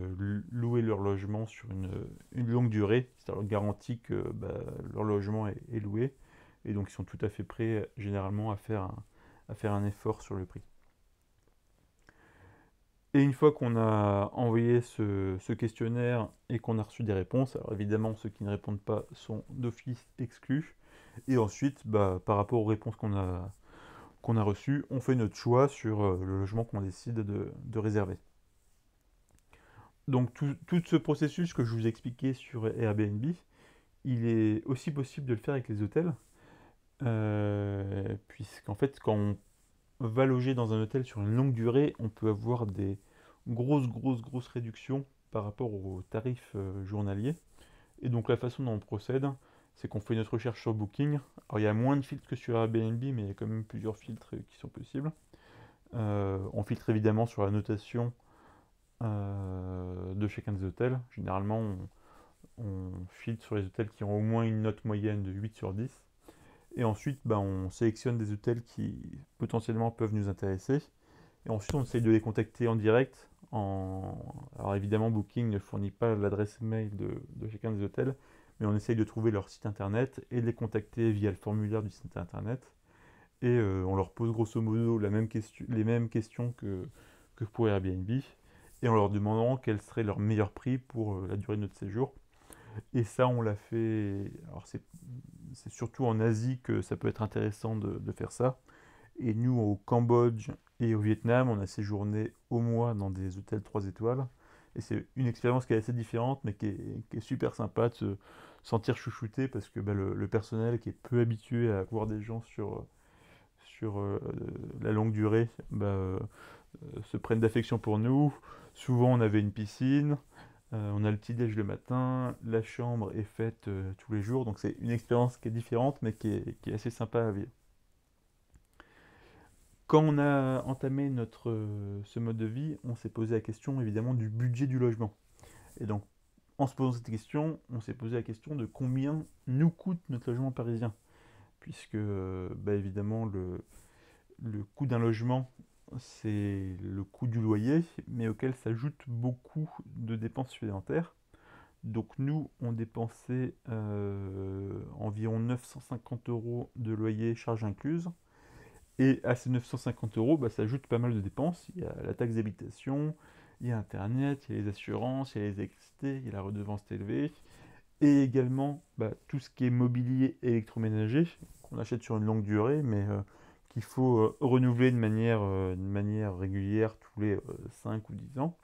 louer leur logement sur une longue durée. Ça leur garantit que leur logement est loué. Et donc, ils sont tout à fait prêts, généralement, à faire un effort sur le prix. Et une fois qu'on a envoyé ce questionnaire et qu'on a reçu des réponses, alors évidemment, ceux qui ne répondent pas sont d'office exclus. Et ensuite, par rapport aux réponses qu'on a reçues, on fait notre choix sur le logement qu'on décide de réserver. Donc tout ce processus que je vous ai expliqué sur Airbnb, il est aussi possible de le faire avec les hôtels, puisqu'en fait, quand on va loger dans un hôtel sur une longue durée, on peut avoir des grosses réductions par rapport aux tarifs journaliers. Et donc la façon dont on procède, c'est qu'on fait notre recherche sur Booking. Alors il y a moins de filtres que sur Airbnb, mais il y a quand même plusieurs filtres qui sont possibles. On filtre évidemment sur la notation de chacun des hôtels. Généralement, on filtre sur les hôtels qui ont au moins une note moyenne de 8 sur 10. Et ensuite, on sélectionne des hôtels qui potentiellement peuvent nous intéresser. Et ensuite, on essaye de les contacter en direct. Alors évidemment, Booking ne fournit pas l'adresse mail de chacun des hôtels, mais on essaye de trouver leur site internet et de les contacter via le formulaire du site internet. Et on leur pose grosso modo les mêmes questions que pour Airbnb, et en leur demandant quel serait leur meilleur prix pour la durée de notre séjour. Et ça, on l'a fait. Alors, c'est surtout en Asie que ça peut être intéressant de faire ça. Et nous, au Cambodge et au Vietnam, on a séjourné au mois dans des hôtels 3 étoiles. Et c'est une expérience qui est assez différente, mais qui est super sympa de se sentir chouchouté parce que le personnel qui est peu habitué à voir des gens sur la longue durée se prennent d'affection pour nous. Souvent, on avait une piscine. On a le petit-déj le matin, la chambre est faite tous les jours, donc c'est une expérience qui est différente, mais qui est assez sympa à vivre. Quand on a entamé ce mode de vie, on s'est posé la question évidemment du budget du logement. Et donc, en se posant cette question, on s'est posé la question de combien nous coûte notre logement parisien. Puisque, évidemment, le coût d'un logement, c'est le coût du loyer, mais auquel s'ajoutent beaucoup de dépenses supplémentaires. Donc nous, on dépensait environ 950 € de loyer, charges incluses. Et à ces 950 €, s'ajoutent pas mal de dépenses. Il y a la taxe d'habitation, il y a Internet, il y a les assurances, il y a les électricités, il y a la redevance élevée. Et également tout ce qui est mobilier électroménager, qu'on achète sur une longue durée, mais qu'il faut renouveler de manière régulière tous les 5 ou 10 ans.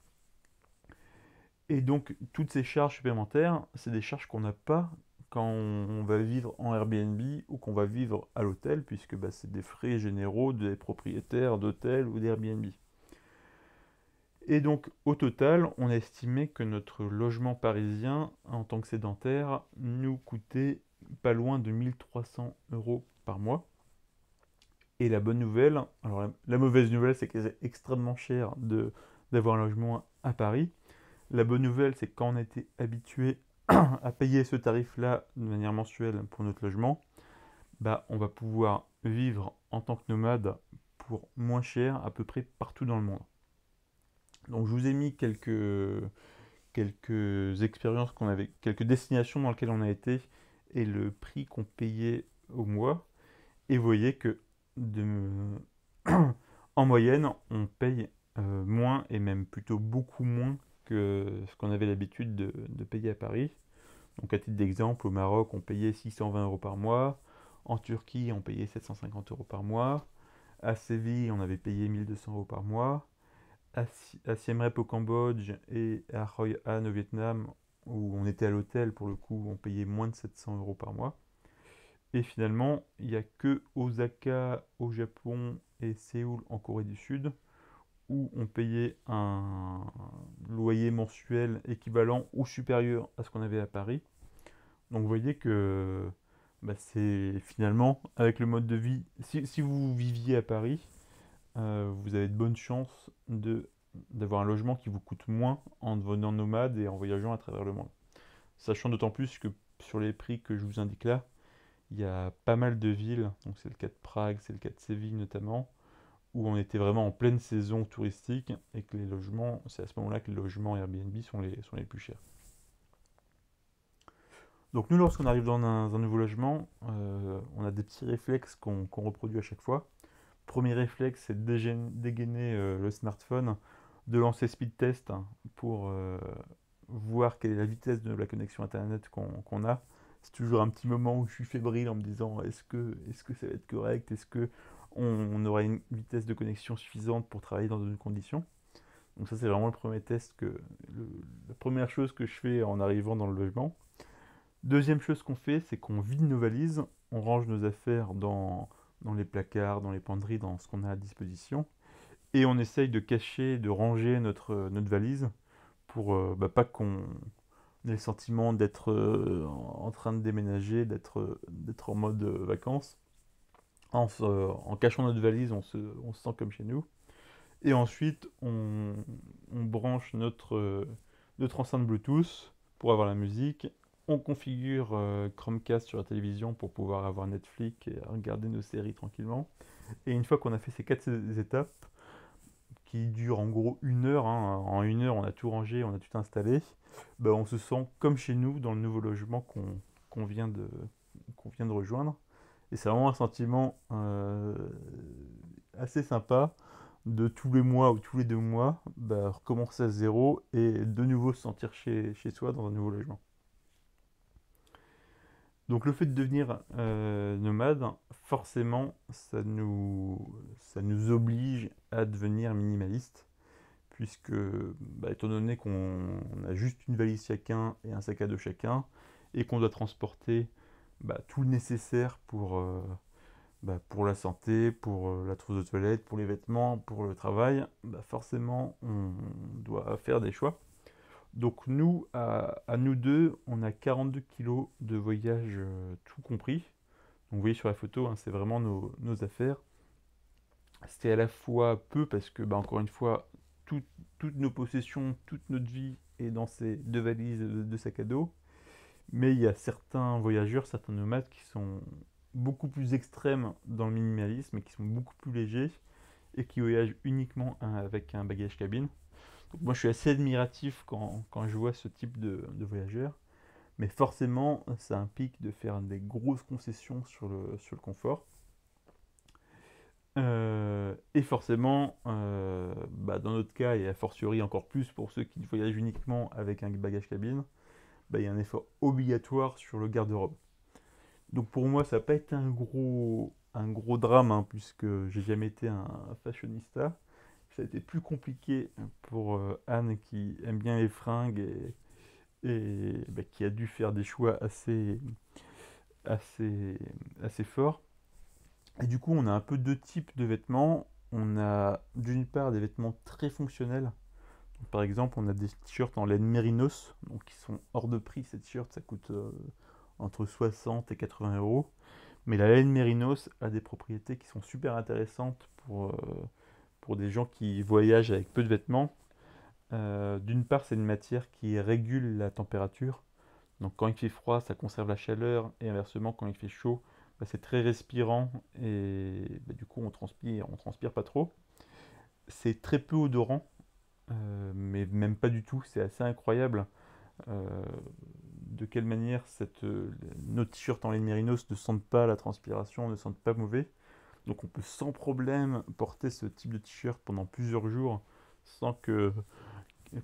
Et donc, toutes ces charges supplémentaires, c'est des charges qu'on n'a pas quand on va vivre en Airbnb ou qu'on va vivre à l'hôtel, puisque c'est des frais généraux des propriétaires d'hôtels ou d'Airbnb. Et donc, au total, on a estimé que notre logement parisien, en tant que sédentaire, nous coûtait pas loin de 1300 € par mois. Et la bonne nouvelle, alors la mauvaise nouvelle, c'est que c'est extrêmement cher d'avoir un logement à Paris. La bonne nouvelle, c'est que quand on était habitué à payer ce tarif-là de manière mensuelle pour notre logement, on va pouvoir vivre en tant que nomade pour moins cher à peu près partout dans le monde. Donc je vous ai mis quelques expériences qu'on avait, quelques destinations dans lesquelles on a été et le prix qu'on payait au mois. Et vous voyez que en moyenne, on paye moins et même plutôt beaucoup moins que ce qu'on avait l'habitude de payer à Paris. Donc à titre d'exemple, au Maroc, on payait 620 € par mois. En Turquie, on payait 750 € par mois. À Séville, on avait payé 1200 € par mois. À Siem Reap au Cambodge et à Hoi An au Vietnam, où on était à l'hôtel, pour le coup, on payait moins de 700 € par mois. Et finalement, il n'y a que Osaka au Japon et Séoul en Corée du Sud où on payait un loyer mensuel équivalent ou supérieur à ce qu'on avait à Paris. Donc vous voyez que bah, c'est finalement avec le mode de vie, si vous viviez à Paris, vous avez de bonnes chances d'avoir un logement qui vous coûte moins en devenant nomade et en voyageant à travers le monde. Sachant d'autant plus que sur les prix que je vous indique là, il y a pas mal de villes, donc c'est le cas de Prague, c'est le cas de Séville notamment, où on était vraiment en pleine saison touristique et que les logements, c'est à ce moment-là que les logements Airbnb sont les plus chers. Donc nous, lorsqu'on arrive dans un nouveau logement, on a des petits réflexes qu'on reproduit à chaque fois. Premier réflexe, c'est de dégainer le smartphone, de lancer speed test pour voir quelle est la vitesse de la connexion Internet qu'on a. C'est toujours un petit moment où je suis fébrile en me disant est-ce que ça va être correct, est-ce que on aura une vitesse de connexion suffisante pour travailler dans de bonnes conditions. Donc ça c'est vraiment le premier test la première chose que je fais en arrivant dans le logement. Deuxième chose qu'on fait, c'est qu'on vide nos valises, on range nos affaires dans les placards, dans les penderies, dans ce qu'on a à disposition, et on essaye de cacher, de ranger notre valise pour bah, pas qu'on ait le sentiment d'être en train de déménager, d'être en mode vacances. En cachant notre valise, on se sent comme chez nous. Et ensuite, on branche notre enceinte Bluetooth pour avoir la musique. On configure Chromecast sur la télévision pour pouvoir avoir Netflix et regarder nos séries tranquillement. Et une fois qu'on a fait ces quatre étapes, qui durent en gros 1 heure, hein, en 1 heure on a tout rangé, on a tout installé, bah, on se sent comme chez nous dans le nouveau logement qu'on vient qu'on vient de rejoindre. Et c'est vraiment un sentiment assez sympa de tous les mois ou tous les 2 mois, bah, recommencer à zéro et de nouveau se sentir chez soi dans un nouveau logement. Donc le fait de devenir nomade, forcément, ça nous oblige à devenir minimaliste, puisque, bah, étant donné qu'on a juste une valise chacun et un sac à dos chacun, et qu'on doit transporter bah, tout le nécessaire bah, pour la santé, pour la trousse de toilette, pour les vêtements, pour le travail, bah, forcément, on doit faire des choix. Donc nous, à nous deux, on a 42 kilos de voyage tout compris. Donc vous voyez sur la photo, hein, c'est vraiment nos affaires. C'est à la fois peu parce que, bah, encore une fois, toutes nos possessions, toute notre vie est dans ces 2 valises de sac à dos. Mais il y a certains voyageurs, certains nomades qui sont beaucoup plus extrêmes dans le minimalisme et qui sont beaucoup plus légers et qui voyagent uniquement avec un bagage cabine. Donc moi je suis assez admiratif quand je vois ce type de voyageurs, mais forcément ça implique de faire des grosses concessions sur le confort. Et forcément, bah, dans notre cas, et a fortiori encore plus pour ceux qui voyagent uniquement avec un bagage cabine, bah, il y a un effort obligatoire sur le garde-robe. Donc pour moi, ça n'a pas été un gros drame, hein, puisque j'ai jamais été un fashionista. Ça a été plus compliqué pour Anne qui aime bien les fringues et bah, qui a dû faire des choix assez, assez forts. Et du coup, on a un peu deux types de vêtements. On a d'une part des vêtements très fonctionnels. Donc, par exemple, on a des t-shirts en laine mérinos, donc qui sont hors de prix. Ces t-shirts, ça coûte entre 60 et 80 euros. Mais la laine mérinos a des propriétés qui sont super intéressantes pour des gens qui voyagent avec peu de vêtements. D'une part, c'est une matière qui régule la température. Donc quand il fait froid, ça conserve la chaleur, et inversement, quand il fait chaud, bah, c'est très respirant, et bah, du coup, on transpire pas trop. C'est très peu odorant, mais même pas du tout. C'est assez incroyable euh, de quelle manière nos t-shirts en laine mérinos ne sentent pas la transpiration, ne sentent pas mauvais. Donc on peut sans problème porter ce type de t-shirt pendant plusieurs jours sans que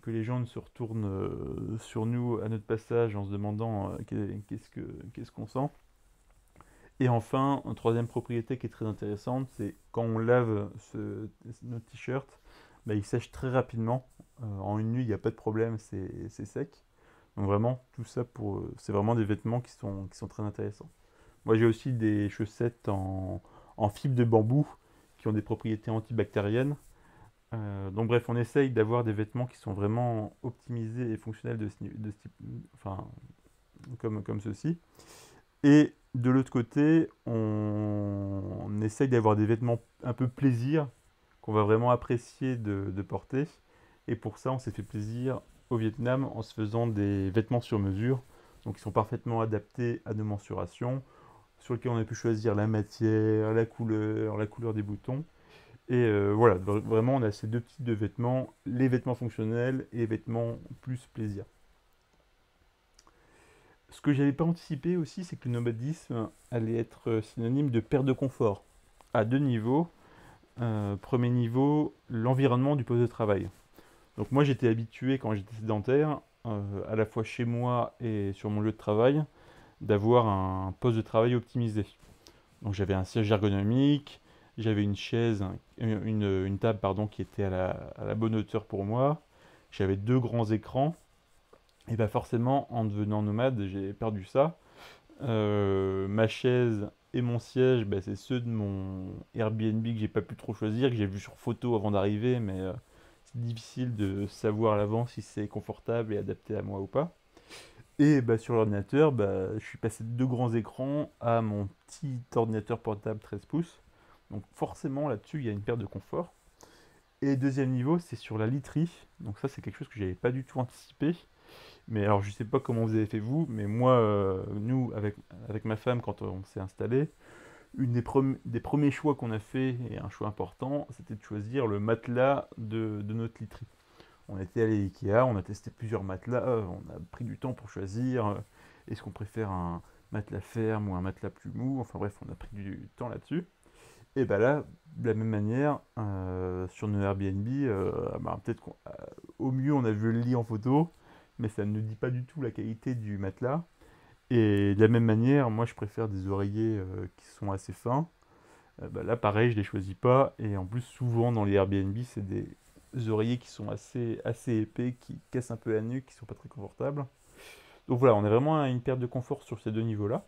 les gens ne se retournent sur nous à notre passage en se demandant qu'est-ce qu'on sent. Et enfin, une troisième propriété qui est très intéressante, c'est quand on lave notre t-shirt, bah, il sèche très rapidement. En une nuit, il n'y a pas de problème, c'est sec. Donc vraiment, tout ça c'est vraiment des vêtements qui sont très intéressants. Moi, j'ai aussi des chaussettes en fibre de bambou qui ont des propriétés antibactériennes. Donc bref, on essaye d'avoir des vêtements qui sont vraiment optimisés et fonctionnels de ce type, enfin, comme ceci. Et de l'autre côté, on essaye d'avoir des vêtements un peu plaisir, qu'on va vraiment apprécier de porter. Et pour ça, on s'est fait plaisir au Vietnam en se faisant des vêtements sur mesure, donc ils sont parfaitement adaptés à nos mensurations, sur lesquels on a pu choisir la matière, la couleur des boutons. Et voilà, vraiment, on a ces deux types de vêtements, les vêtements fonctionnels et les vêtements plus plaisir. Ce que j'avais pas anticipé aussi, c'est que le nomadisme allait être synonyme de perte de confort, à deux niveaux. Premier niveau, l'environnement du poste de travail. Donc moi, j'étais habitué, quand j'étais sédentaire, à la fois chez moi et sur mon lieu de travail, d'avoir un poste de travail optimisé. Donc j'avais un siège ergonomique, j'avais une chaise, une table pardon, qui était à la bonne hauteur pour moi, j'avais deux grands écrans, et bien forcément, en devenant nomade, j'ai perdu ça. Ma chaise et mon siège, bah, c'est ceux de mon Airbnb que j'ai pas pu trop choisir, que j'ai vu sur photo avant d'arriver, mais c'est difficile de savoir à l'avance si c'est confortable et adapté à moi ou pas. Et bah, sur l'ordinateur, bah, je suis passé de deux grands écrans à mon petit ordinateur portable 13 pouces. Donc forcément là-dessus, il y a une perte de confort. Et deuxième niveau, c'est sur la literie. Donc ça, c'est quelque chose que j'avais pas du tout anticipé. Mais alors, je sais pas comment vous avez fait vous, mais moi, nous, avec ma femme, quand on s'est installé, des premiers choix qu'on a fait, et un choix important, c'était de choisir le matelas de notre literie. On était allé à Ikea, on a testé plusieurs matelas, on a pris du temps pour choisir. Est-ce qu'on préfère un matelas ferme ou un matelas plus mou? Enfin bref, on a pris du temps là-dessus. Et bah là, de la même manière, sur nos Airbnb, bah, peut-être qu'au mieux on a vu le lit en photo, mais ça ne nous dit pas du tout la qualité du matelas. Et de la même manière, moi je préfère des oreillers qui sont assez fins. Bah là pareil, je les choisis pas. Et en plus, souvent dans les Airbnb, c'est des oreillers qui sont assez épais, qui cassent un peu la nuque, qui sont pas très confortables. Donc voilà, on a vraiment une perte de confort sur ces deux niveaux-là.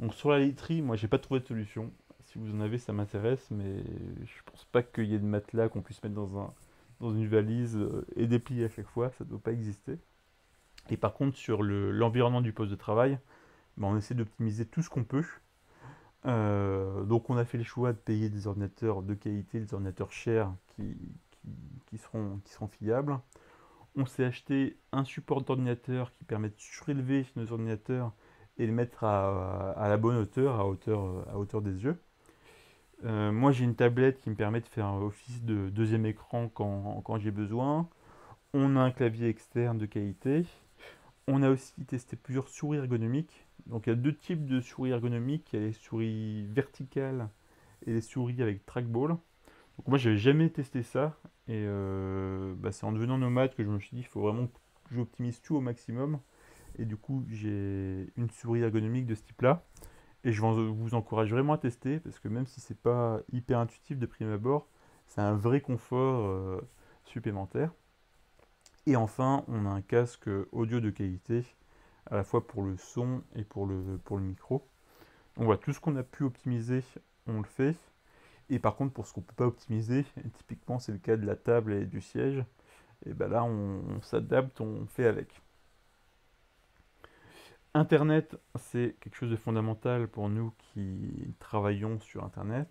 Donc sur la literie, moi j'ai pas trouvé de solution. Si vous en avez, ça m'intéresse, mais je pense pas qu'il y ait de matelas qu'on puisse mettre dans une valise et déplier à chaque fois, ça ne doit pas exister. Et par contre, sur l'environnement du poste de travail, ben, on essaie d'optimiser tout ce qu'on peut. Donc on a fait le choix de payer des ordinateurs de qualité, des ordinateurs chers qui, qui seront fiables. On s'est acheté un support d'ordinateur qui permet de surélever nos ordinateurs et les mettre à la bonne hauteur, à hauteur des yeux. Moi, j'ai une tablette qui me permet de faire un office de deuxième écran quand j'ai besoin. On a un clavier externe de qualité. On a aussi testé plusieurs souris ergonomiques. Donc, il y a deux types de souris ergonomiques. Il y a les souris verticales et les souris avec trackball. Donc, moi, j'avais jamais testé ça. Et bah, c'est en devenant nomade que je me suis dit, il faut vraiment que j'optimise tout au maximum. Et du coup, j'ai une souris ergonomique de ce type-là. Et je vous encourage vraiment à tester parce que même si c'est pas hyper intuitif de prime abord, c'est un vrai confort supplémentaire. Et enfin, on a un casque audio de qualité, à la fois pour le son et pour le micro. Donc voilà, tout ce qu'on a pu optimiser, on le fait. Et par contre, pour ce qu'on ne peut pas optimiser, et typiquement c'est le cas de la table et du siège, et ben là on s'adapte, on fait avec. Internet, c'est quelque chose de fondamental pour nous qui travaillons sur Internet.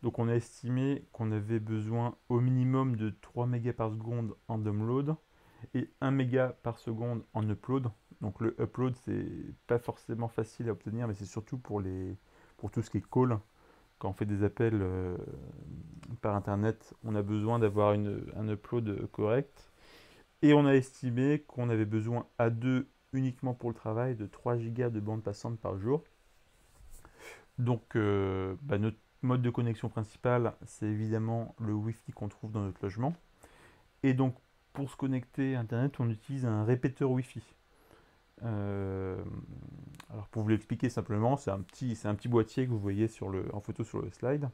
Donc on a estimé qu'on avait besoin au minimum de 3 mégas par seconde en download et 1 méga par seconde en upload. Donc le upload, c'est pas forcément facile à obtenir, mais c'est surtout pour tout ce qui est call. Quand on fait des appels par Internet, on a besoin d'avoir un upload correct. Et on a estimé qu'on avait besoin à deux uniquement pour le travail de 3 gigas de bande passante par jour. Donc bah, notre mode de connexion principal, c'est évidemment le Wi-Fi qu'on trouve dans notre logement. Et donc pour se connecter à Internet, on utilise un répéteur Wi-Fi. Euh, alors pour vous l'expliquer simplement, c'est un petit boîtier que vous voyez en photo sur le slide.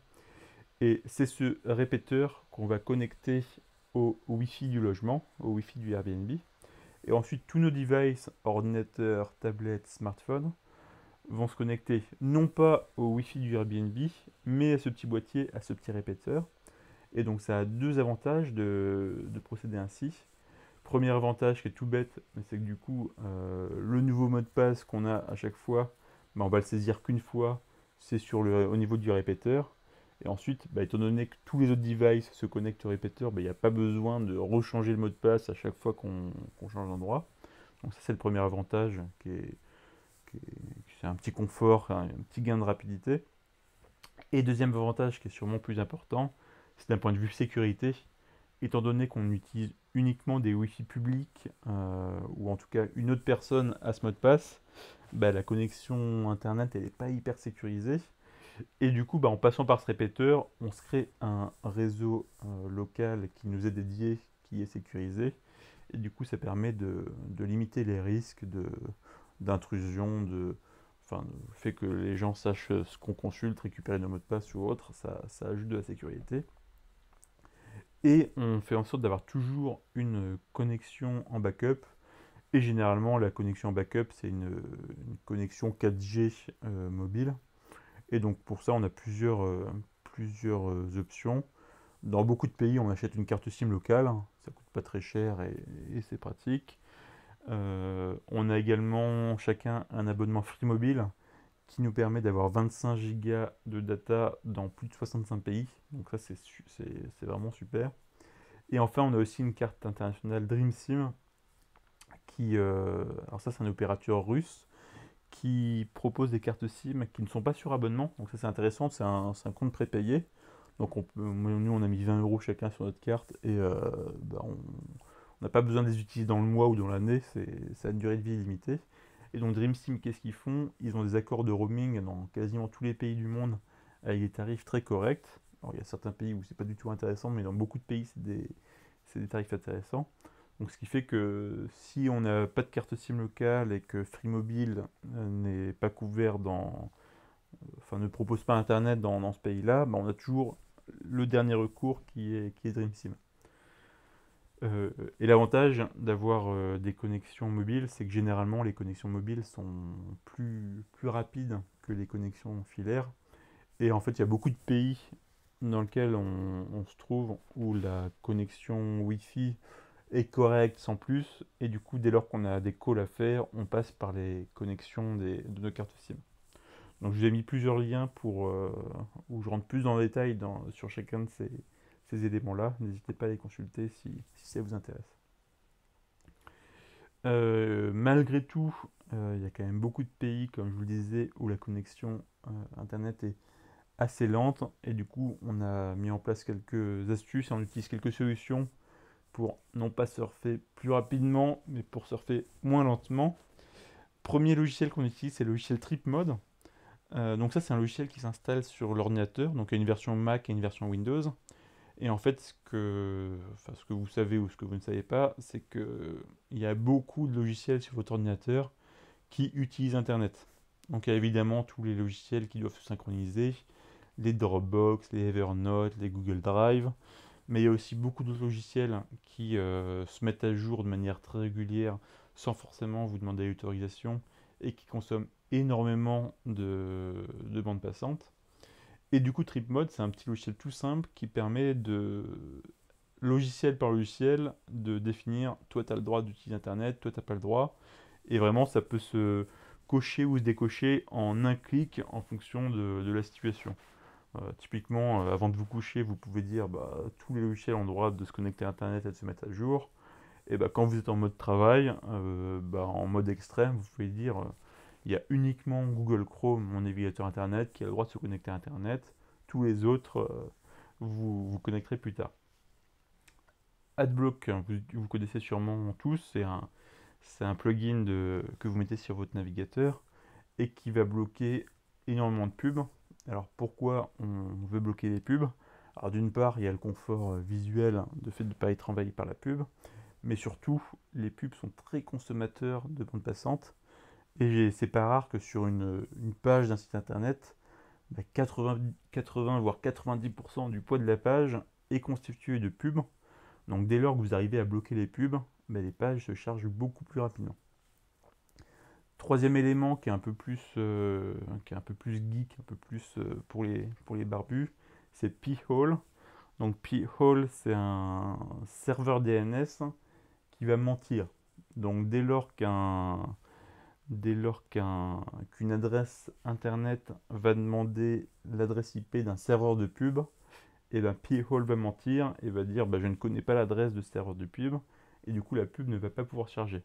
Et c'est ce répéteur qu'on va connecter au Wi-Fi du logement, au Wi-Fi du Airbnb. Et ensuite, tous nos devices, ordinateurs, tablettes, smartphones, vont se connecter non pas au Wi-Fi du Airbnb, mais à ce petit boîtier, à ce petit répéteur. Et donc ça a deux avantages de procéder ainsi. Premier avantage qui est tout bête, c'est que du coup, le nouveau mot de passe qu'on a à chaque fois, bah, on va le saisir qu'une fois, c'est au niveau du répéteur. Et ensuite, bah, étant donné que tous les autres devices se connectent au répéteur, bah, il n'y a pas besoin de rechanger le mot de passe à chaque fois qu'on change d'endroit. Donc ça, c'est le premier avantage, c'est un petit confort, un petit gain de rapidité. Et deuxième avantage qui est sûrement plus important, c'est d'un point de vue sécurité, étant donné qu'on utilise uniquement des Wi-Fi publics, ou en tout cas une autre personne a ce mot de passe, bah, la connexion Internet elle n'est pas hyper sécurisée. Et du coup, bah, en passant par ce répéteur, on se crée un réseau local qui nous est dédié, qui est sécurisé. Et du coup, ça permet de limiter les risques d'intrusion, enfin, le fait que les gens sachent ce qu'on consulte, récupérer nos mots de passe ou autre, ça ajoute de la sécurité. Et on fait en sorte d'avoir toujours une connexion en backup. Et généralement, la connexion en backup, c'est une connexion 4G mobile. Et donc pour ça, on a plusieurs options. Dans beaucoup de pays, on achète une carte SIM locale. Ça coûte pas très cher et c'est pratique. On a également chacun un abonnement Free Mobile qui nous permet d'avoir 25 gigas de data dans plus de 65 pays. Donc ça, c'est vraiment super. Et enfin, on a aussi une carte internationale DreamSIM alors ça, c'est un opérateur russe qui propose des cartes SIM qui ne sont pas sur abonnement. Donc ça, c'est intéressant, c'est un compte prépayé. Donc nous, on a mis 20 euros chacun sur notre carte et bah, on n'a pas besoin de les utiliser dans le mois ou dans l'année, ça a une durée de vie limitée. Et donc DreamSIM, qu'est-ce qu'ils font? Ils ont des accords de roaming dans quasiment tous les pays du monde avec des tarifs très corrects. Alors il y a certains pays où c'est pas du tout intéressant, mais dans beaucoup de pays, c'est des tarifs intéressants. Donc, ce qui fait que si on n'a pas de carte SIM locale et que Free Mobile n'est pas couvert enfin ne propose pas Internet dans ce pays-là, bah, on a toujours le dernier recours qui est DreamSIM. Et l'avantage d'avoir des connexions mobiles, c'est que généralement les connexions mobiles sont plus rapides que les connexions filaires. Et en fait, il y a beaucoup de pays dans lesquels on se trouve où la connexion Wi-Fi est correcte sans plus. Et du coup, dès lors qu'on a des calls à faire, on passe par les connexions de nos cartes SIM. Donc, je vous ai mis plusieurs liens où je rentre plus dans le détail sur chacun de ces éléments-là. N'hésitez pas à les consulter si ça vous intéresse. Malgré tout, il y a quand même beaucoup de pays, comme je vous le disais, où la connexion Internet est assez lente. Et du coup, on a mis en place quelques astuces et on utilise quelques solutions pour non pas surfer plus rapidement, mais pour surfer moins lentement. Premier logiciel qu'on utilise, c'est le logiciel TripMode. Donc ça, c'est un logiciel qui s'installe sur l'ordinateur. Donc il y a une version Mac et une version Windows. Et en fait, ce que vous savez ou ce que vous ne savez pas, c'est qu'il y a beaucoup de logiciels sur votre ordinateur qui utilisent Internet. Donc il y a évidemment tous les logiciels qui doivent se synchroniser, les Dropbox, les Evernote, les Google Drive, mais il y a aussi beaucoup d'autres logiciels qui se mettent à jour de manière très régulière sans forcément vous demander l'autorisation et qui consomment énormément de bande passante. Et du coup, TripMode, c'est un petit logiciel tout simple qui permet logiciel par logiciel, de définir toi tu as le droit d'utiliser Internet, toi tu n'as pas le droit. Et vraiment, ça peut se cocher ou se décocher en un clic en fonction de la situation. Typiquement, avant de vous coucher, vous pouvez dire bah, tous les logiciels ont le droit de se connecter à Internet et de se mettre à jour. Et bah, quand vous êtes en mode travail, bah, en mode extrême, vous pouvez dire il y a uniquement Google Chrome, mon navigateur Internet, qui a le droit de se connecter à Internet. Tous les autres, vous vous connecterez plus tard. AdBlock, vous connaissez sûrement tous, c'est un plugin que vous mettez sur votre navigateur et qui va bloquer énormément de pubs. Alors pourquoi on veut bloquer les pubs? Alors d'une part, il y a le confort visuel de fait de ne pas être envahi par la pub, mais surtout, les pubs sont très consommateurs de bande passante. Et c'est pas rare que sur une page d'un site internet, 80 voire 90% du poids de la page est constitué de pubs. Donc dès lors que vous arrivez à bloquer les pubs, bah, les pages se chargent beaucoup plus rapidement. Troisième élément qui est un peu plus, geek, un peu plus pour les barbus, c'est P-Hole. Donc P-Hole, c'est un serveur DNS qui va mentir. Donc qu'une adresse internet va demander l'adresse IP d'un serveur de pub, et ben P-Hole va mentir et va dire bah, je ne connais pas l'adresse de ce serveur de pub, et du coup la pub ne va pas pouvoir charger.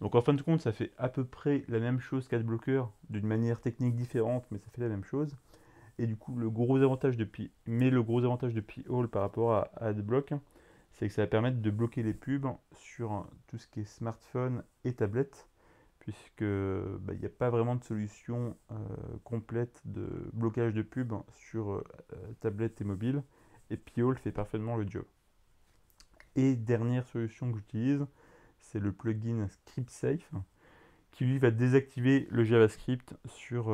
Donc en fin de compte, ça fait à peu près la même chose qu'AdBlocker, d'une manière technique différente, mais ça fait la même chose. Et du coup, le gros avantage de P-Hole par rapport à AdBlock, c'est que ça va permettre de bloquer les pubs sur tout ce qui est smartphone et tablette, puisque bah, il n'y a pas vraiment de solution complète de blocage de pubs sur tablette et mobile, et P-Hole fait parfaitement le job. Et dernière solution que j'utilise, c'est le plugin ScriptSafe, qui lui va désactiver le JavaScript sur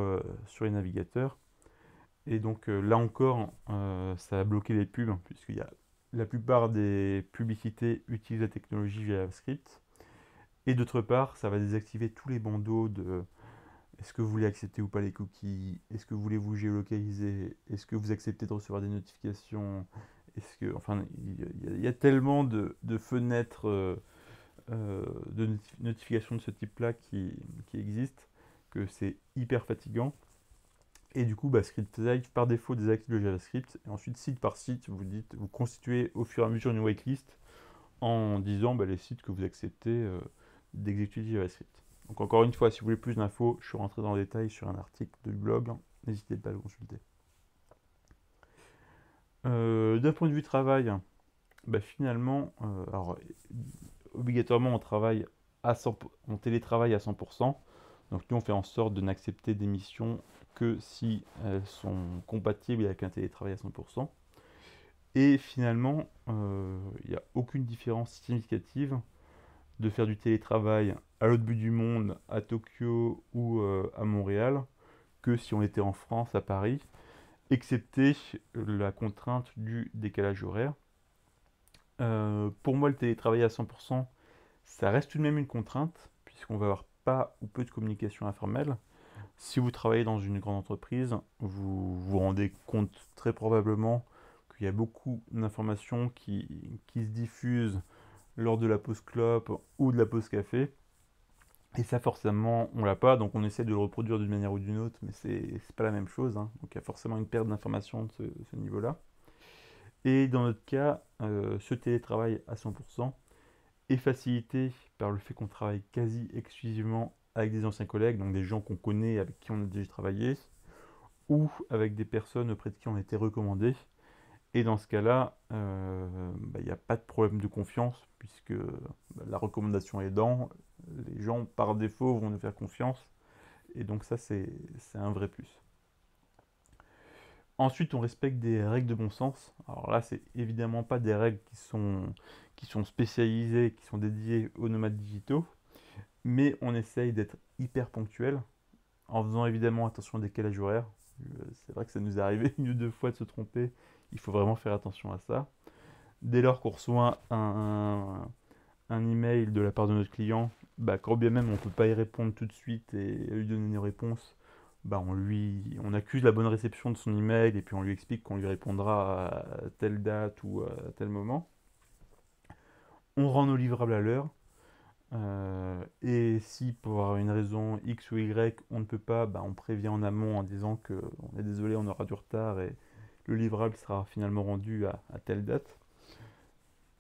les navigateurs. Et donc là encore, ça va bloquer les pubs, puisqu'il y a la plupart des publicités utilisent la technologie JavaScript. Et d'autre part, ça va désactiver tous les bandeaux de est-ce que vous voulez accepter ou pas les cookies, est-ce que vous voulez vous géolocaliser, est-ce que vous acceptez de recevoir des notifications, enfin, il y a tellement de fenêtres de notifications de ce type-là qui existent que c'est hyper fatigant. Et du coup, bah, ScriptSafe par défaut désactive le JavaScript. Et ensuite, site par site, vous constituez au fur et à mesure une whitelist en disant bah, les sites que vous acceptez d'exécuter du JavaScript. Donc encore une fois, si vous voulez plus d'infos, je suis rentré dans le détail sur un article de blog. N'hésitez pas à le consulter. D'un point de vue travail, bah, finalement, alors, obligatoirement, on télétravaille à 100%. Donc nous, on fait en sorte de n'accepter des missions que si elles sont compatibles avec un télétravail à 100%. Et finalement, il n'y a aucune différence significative de faire du télétravail à l'autre bout du monde, à Tokyo ou à Montréal, que si on était en France, à Paris, excepté la contrainte du décalage horaire. Pour moi, le télétravail à 100%, ça reste tout de même une contrainte, puisqu'on va avoir pas ou peu de communication informelle. Si vous travaillez dans une grande entreprise, vous vous rendez compte très probablement qu'il y a beaucoup d'informations qui se diffusent lors de la pause clope ou de la pause café. Et ça, forcément, on l'a pas, donc on essaie de le reproduire d'une manière ou d'une autre, mais c'est pas la même chose, hein. Donc il y a forcément une perte d'informations de ce niveau-là. Et dans notre cas, ce télétravail à 100% est facilité par le fait qu'on travaille quasi exclusivement avec des anciens collègues, donc des gens qu'on connaît, avec qui on a déjà travaillé, ou avec des personnes auprès de qui on a été recommandé. Et dans ce cas-là, il n'y a pas de problème de confiance, puisque la recommandation aidant, les gens par défaut vont nous faire confiance, et donc ça c'est un vrai plus. Ensuite, on respecte des règles de bon sens. Alors là, c'est évidemment pas des règles qui sont spécialisées, qui sont dédiées aux nomades digitaux, mais on essaye d'être hyper ponctuel, en faisant évidemment attention au décalage horaire. C'est vrai que ça nous est arrivé une ou deux fois de se tromper, il faut vraiment faire attention à ça. Dès lors qu'on reçoit un email de la part de notre client, bah, quand bien même on ne peut pas y répondre tout de suite et lui donner nos réponses, bah, on accuse la bonne réception de son email et puis on lui explique qu'on lui répondra à telle date ou à tel moment. On rend nos livrables à l'heure. Et si pour une raison X ou Y on ne peut pas, bah, on prévient en amont en disant que on est désolé, on aura du retard et le livrable sera finalement rendu à telle date,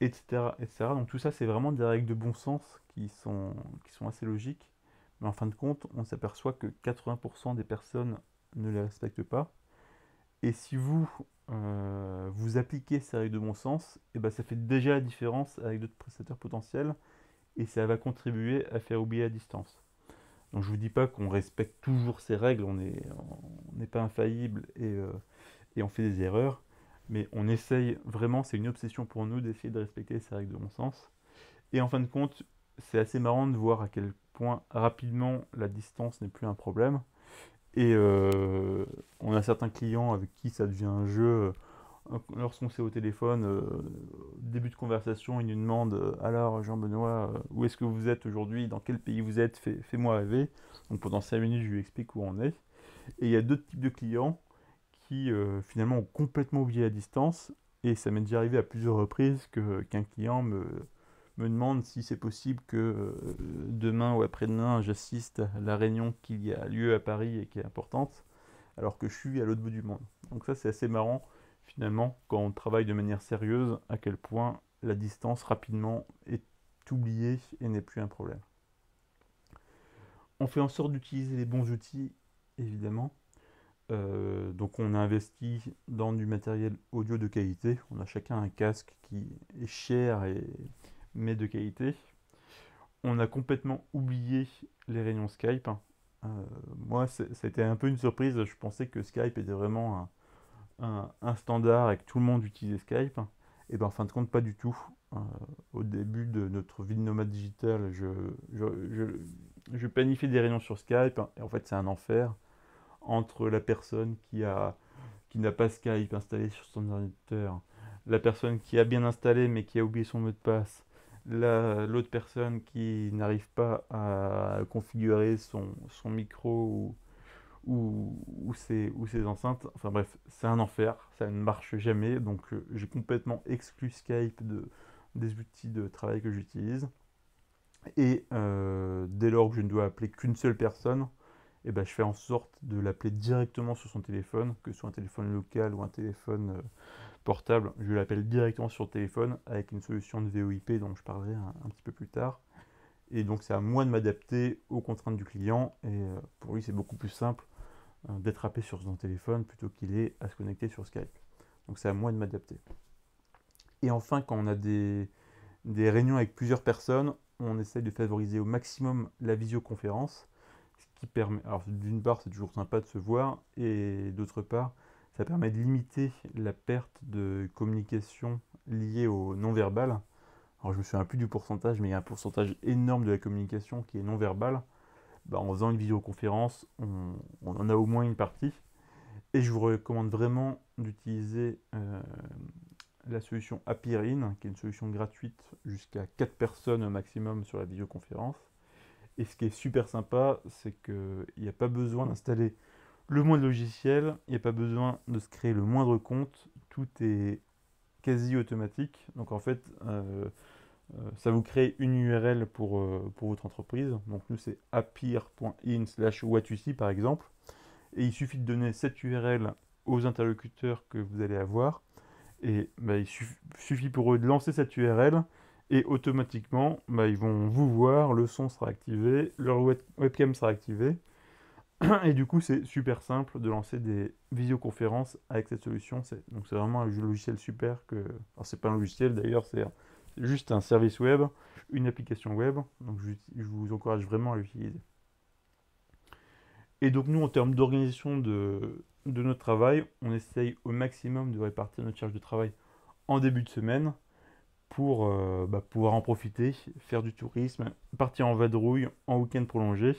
etc., etc. Donc tout ça, c'est vraiment des règles de bon sens qui sont assez logiques. Mais en fin de compte, on s'aperçoit que 80% des personnes ne les respectent pas. Et si vous appliquez ces règles de bon sens, et ben ça fait déjà la différence avec d'autres prestataires potentiels et ça va contribuer à faire oublier la distance. Donc je ne vous dis pas qu'on respecte toujours ces règles, on n'est pas infaillible et on fait des erreurs, mais on essaye vraiment, c'est une obsession pour nous d'essayer de respecter ces règles de bon sens. Et en fin de compte, c'est assez marrant de voir à quel point rapidement la distance n'est plus un problème. Et on a certains clients avec qui ça devient un jeu. lorsqu'on s'est au téléphone, début de conversation, il nous demande alors Jean-Benoît, où est-ce que vous êtes aujourd'hui? Dans quel pays vous êtes? Fais-moi rêver. Donc pendant 5 minutes, je lui explique où on est. Et il y a d'autres types de clients qui finalement ont complètement oublié la distance. Et ça m'est déjà arrivé à plusieurs reprises qu'un client me demande si c'est possible que demain ou après-demain, j'assiste à la réunion qui a lieu à Paris et qui est importante, alors que je suis à l'autre bout du monde. Donc ça, c'est assez marrant, finalement, quand on travaille de manière sérieuse, à quel point la distance rapidement est oubliée et n'est plus un problème. On fait en sorte d'utiliser les bons outils, évidemment. Donc on a investi dans du matériel audio de qualité. On a chacun un casque qui est cher mais de qualité. On a complètement oublié les réunions Skype. Euh, Moi, ça a été un peu une surprise. Je pensais que Skype était vraiment un standard et que tout le monde utilisait Skype. Et bien en fin de compte, pas du tout. Euh, Au début de notre vie de nomade digital, je planifiais des réunions sur Skype et en fait c'est un enfer entre la personne qui n'a pas Skype installé sur son ordinateur, la personne qui a bien installé mais qui a oublié son mot de passe, l'autre personne qui n'arrive pas à configurer son micro ou ses enceintes. Enfin bref, c'est un enfer, ça ne marche jamais. Donc j'ai complètement exclu Skype des outils de travail que j'utilise. Et dès lors que je ne dois appeler qu'une seule personne, eh ben, je fais en sorte de l'appeler directement sur son téléphone, que ce soit un téléphone local ou un téléphone portable. Je l'appelle directement sur le téléphone avec une solution de VoIP dont je parlerai un petit peu plus tard. Et donc c'est à moi de m'adapter aux contraintes du client. Et pour lui, c'est beaucoup plus simple d'être appelé sur son téléphone plutôt qu'il est à se connecter sur Skype. Donc c'est à moi de m'adapter. Et enfin, quand on a des réunions avec plusieurs personnes, on essaye de favoriser au maximum la visioconférence, ce qui permet, alors d'une part c'est toujours sympa de se voir, et d'autre part ça permet de limiter la perte de communication liée au non-verbal. Alors je me souviens plus du pourcentage, mais il y a un pourcentage énorme de la communication qui est non-verbale. Bah, en faisant une visioconférence, on en a au moins une partie. Et je vous recommande vraiment d'utiliser la solution Appirin, qui est une solution gratuite jusqu'à 4 personnes au maximum sur la visioconférence. Et ce qui est super sympa, c'est qu'il n'y a pas besoin d'installer le moindre logiciel, il n'y a pas besoin de se créer le moindre compte, tout est quasi automatique. Donc en fait, ça vous crée une URL pour votre entreprise. Donc nous c'est appir.in/watusi par exemple. Et il suffit de donner cette URL aux interlocuteurs que vous allez avoir. Et bah, il suffit pour eux de lancer cette URL et automatiquement bah, ils vont vous voir, le son sera activé, leur webcam sera activée. Et du coup c'est super simple de lancer des visioconférences avec cette solution. Donc c'est vraiment un logiciel super que... Alors c'est pas un logiciel d'ailleurs, c'est juste un service web, une application web. Donc je vous encourage vraiment à l'utiliser. Et donc nous, en termes d'organisation de notre travail, on essaye au maximum de répartir notre charge de travail en début de semaine pour pouvoir en profiter, faire du tourisme, partir en vadrouille, en week-end prolongé.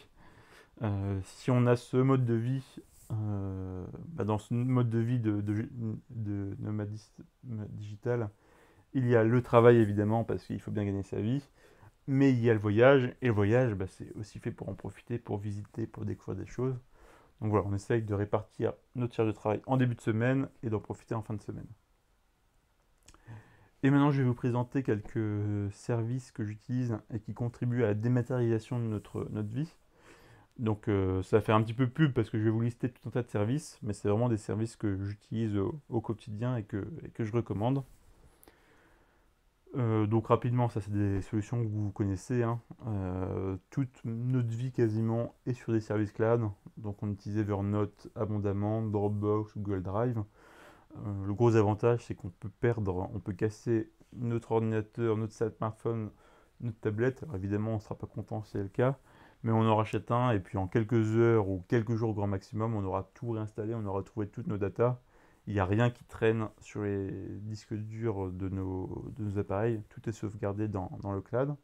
Si on a ce mode de vie, dans ce mode de vie de nomadiste digital, il y a le travail évidemment parce qu'il faut bien gagner sa vie, mais il y a le voyage, et le voyage c'est aussi fait pour en profiter, pour visiter, pour découvrir des choses. Donc voilà, on essaye de répartir notre charge de travail en début de semaine et d'en profiter en fin de semaine. Et maintenant, je vais vous présenter quelques services que j'utilise et qui contribuent à la dématérialisation de notre vie. Donc ça va faire un petit peu pub parce que je vais vous lister tout un tas de services, mais c'est vraiment des services que j'utilise au quotidien et que je recommande. Donc rapidement, ça c'est des solutions que vous connaissez, hein. Toute notre vie quasiment est sur des services cloud. Donc on utilise Evernote abondamment, Dropbox, Google Drive. Le gros avantage c'est qu'on peut perdre, on peut casser notre ordinateur, notre smartphone, notre tablette. Alors évidemment on ne sera pas content si c'est le cas, mais on en rachète un et puis en quelques heures ou quelques jours grand maximum, on aura tout réinstallé, on aura trouvé toutes nos datas. Il n'y a rien qui traîne sur les disques durs de nos appareils. Tout est sauvegardé dans le cloud.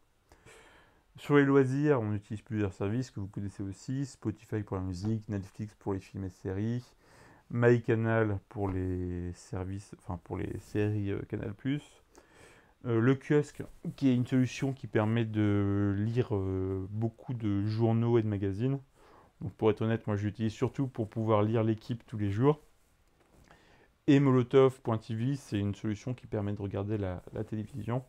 Sur les loisirs, on utilise plusieurs services que vous connaissez aussi. Spotify pour la musique, Netflix pour les films et séries, MyCanal pour les services, enfin pour les séries Canal+. Le kiosque, qui est une solution qui permet de lire beaucoup de journaux et de magazines. Donc pour être honnête, moi je l'utilise surtout pour pouvoir lire l'équipe tous les jours. Et Molotov.tv, c'est une solution qui permet de regarder la télévision.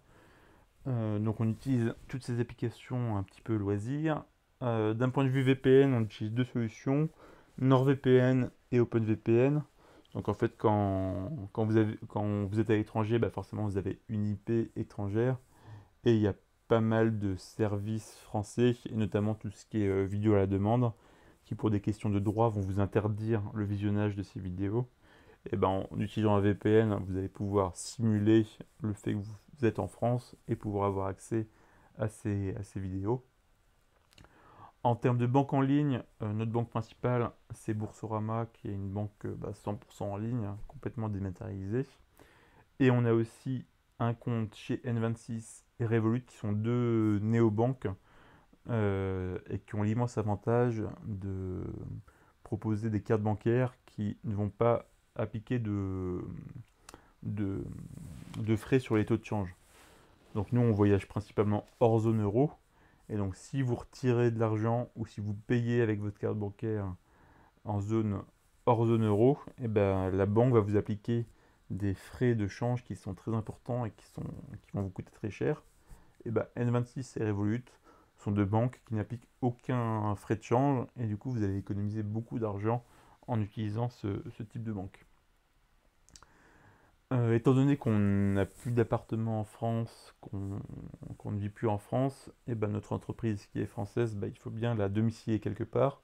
Donc on utilise toutes ces applications un petit peu loisirs. D'un point de vue VPN, on utilise deux solutions, NordVPN et OpenVPN. Donc en fait, quand vous êtes à l'étranger, bah forcément vous avez une IP étrangère. Et il y a pas mal de services français, et notamment tout ce qui est vidéo à la demande, qui pour des questions de droit vont vous interdire le visionnage de ces vidéos. Et ben, en utilisant un VPN, vous allez pouvoir simuler le fait que vous êtes en France et pouvoir avoir accès à ces vidéos. En termes de banque en ligne, notre banque principale, c'est Boursorama, qui est une banque 100% en ligne, complètement dématérialisée. Et on a aussi un compte chez N26 et Revolut, qui sont deux néobanques et qui ont l'immense avantage de proposer des cartes bancaires qui ne vont pas appliquer de, de frais sur les taux de change. Donc nous, on voyage principalement hors zone euro. Et donc si vous retirez de l'argent ou si vous payez avec votre carte bancaire en zone hors zone euro, et ben, la banque va vous appliquer des frais de change qui sont très importants et qui vont vous coûter très cher. Et ben, N26 et Revolut sont deux banques qui n'appliquent aucun frais de change et du coup vous allez économiser beaucoup d'argent en utilisant ce type de banque. Étant donné qu'on n'a plus d'appartement en France, qu'on ne vit plus en France, et ben notre entreprise qui est française, il faut bien la domicilier quelque part.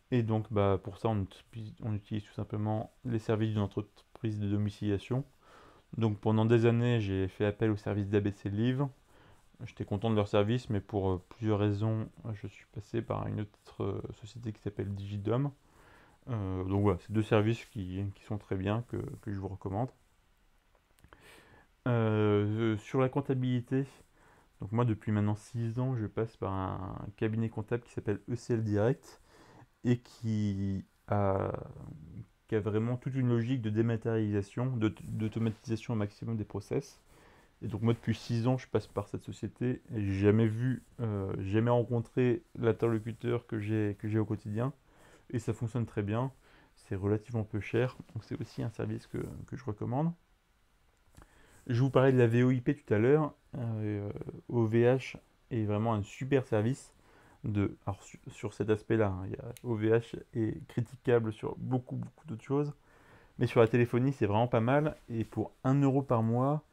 Et donc pour ça, on utilise tout simplement les services d'une entreprise de domiciliation. Donc pendant des années, j'ai fait appel au service d'ABC Live. J'étais content de leur service, mais pour plusieurs raisons, je suis passé par une autre société qui s'appelle Digidom. Donc voilà, c'est deux services qui sont très bien, que je vous recommande. Sur la comptabilité, donc moi depuis maintenant 6 ans, je passe par un cabinet comptable qui s'appelle ECL Direct et qui a vraiment toute une logique de dématérialisation, d'automatisation au maximum des process. Et donc moi depuis 6 ans, je passe par cette société et j'ai jamais vu, jamais rencontré l'interlocuteur que j'ai au quotidien. Et ça fonctionne très bien. C'est relativement peu cher, donc c'est aussi un service que je recommande. Je vous parlais de la VoIP tout à l'heure. OVH est vraiment un super service. Alors, sur cet aspect-là, hein, OVH est critiquable sur beaucoup d'autres choses. Mais sur la téléphonie, c'est vraiment pas mal. Et pour 1 € par mois,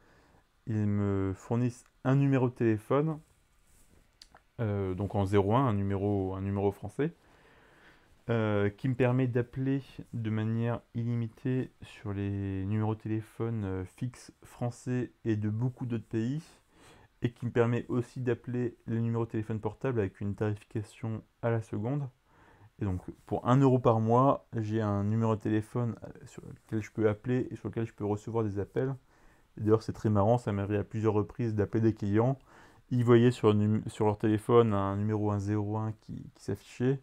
ils me fournissent un numéro de téléphone, donc en 01, un numéro français, qui me permet d'appeler de manière illimitée sur les numéros de téléphone fixes français et de beaucoup d'autres pays, et qui me permet aussi d'appeler les numéros de téléphone portable avec une tarification à la seconde. Et donc pour 1 € par mois, j'ai un numéro de téléphone sur lequel je peux appeler et sur lequel je peux recevoir des appels. Et d'ailleurs c'est très marrant, ça m'est arrivé à plusieurs reprises d'appeler des clients. Ils voyaient sur leur téléphone un numéro 101 qui s'affichait.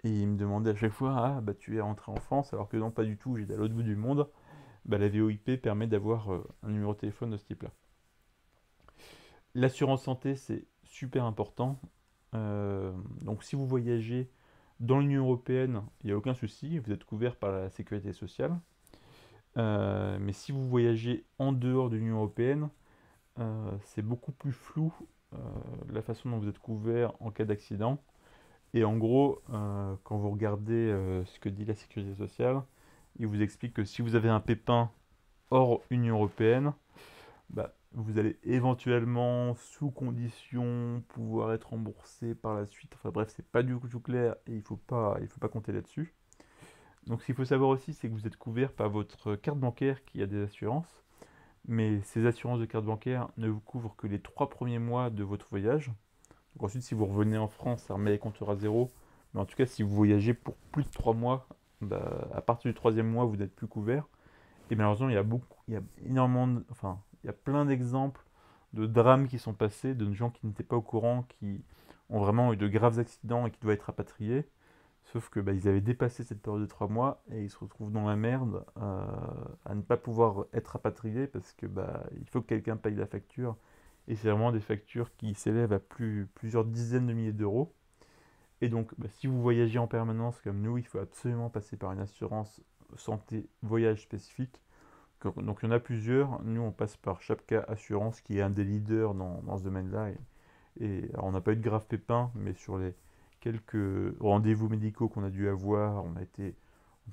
Et ils me demandaient à chaque fois, ah bah tu es rentré en France, alors que non, pas du tout, j'étais à l'autre bout du monde. La VoIP permet d'avoir un numéro de téléphone de ce type-là. L'assurance santé, c'est super important. Donc si vous voyagez dans l'Union européenne, il n'y a aucun souci, vous êtes couvert par la sécurité sociale. Mais si vous voyagez en dehors de l'Union européenne, c'est beaucoup plus flou euh, la façon dont vous êtes couvert en cas d'accident. Et en gros, quand vous regardez ce que dit la sécurité sociale, il vous explique que si vous avez un pépin hors Union européenne, vous allez éventuellement, sous condition, pouvoir être remboursé par la suite. Enfin bref, c'est pas du tout clair et il faut pas compter là-dessus. Donc ce qu'il faut savoir aussi, c'est que vous êtes couvert par votre carte bancaire qui a des assurances. Mais ces assurances de carte bancaire ne vous couvrent que les 3 premiers mois de votre voyage. Donc ensuite, si vous revenez en France, ça remet les compteurs à zéro. Mais en tout cas, si vous voyagez pour plus de 3 mois, à partir du troisième mois, vous n'êtes plus couvert. Et malheureusement, il y a énormément, enfin, il y a plein d'exemples de drames qui sont passés, de gens qui n'étaient pas au courant, qui ont vraiment eu de graves accidents et qui doivent être rapatriés. Sauf que ils avaient dépassé cette période de 3 mois et ils se retrouvent dans la merde à ne pas pouvoir être rapatriés parce que il faut que quelqu'un paye la facture. Et c'est vraiment des factures qui s'élèvent à plusieurs dizaines de milliers d'euros. Et donc, si vous voyagez en permanence comme nous, il faut absolument passer par une assurance santé voyage spécifique. Donc, il y en a plusieurs. Nous, on passe par Chapka Assurance, qui est un des leaders dans ce domaine-là. Et alors, on n'a pas eu de grave pépin, mais sur les quelques rendez-vous médicaux qu'on a dû avoir, on a été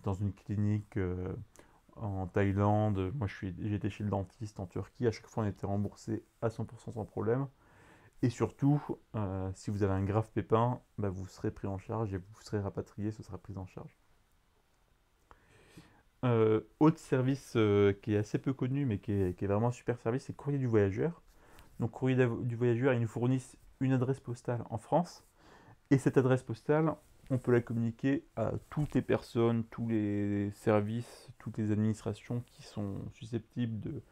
dans une clinique en Thaïlande. Moi, j'ai été chez le dentiste en Turquie. À chaque fois, on était remboursé à 100% sans problème. Et surtout, si vous avez un grave pépin, vous serez pris en charge et vous serez rapatrié, ce sera pris en charge. Autre service qui est assez peu connu mais qui est vraiment un super service, c'est Courrier du Voyageur. Donc Courrier du Voyageur, ils nous fournissent une adresse postale en France. Et cette adresse postale, on peut la communiquer à toutes les personnes, tous les services, toutes les administrations qui sont susceptibles de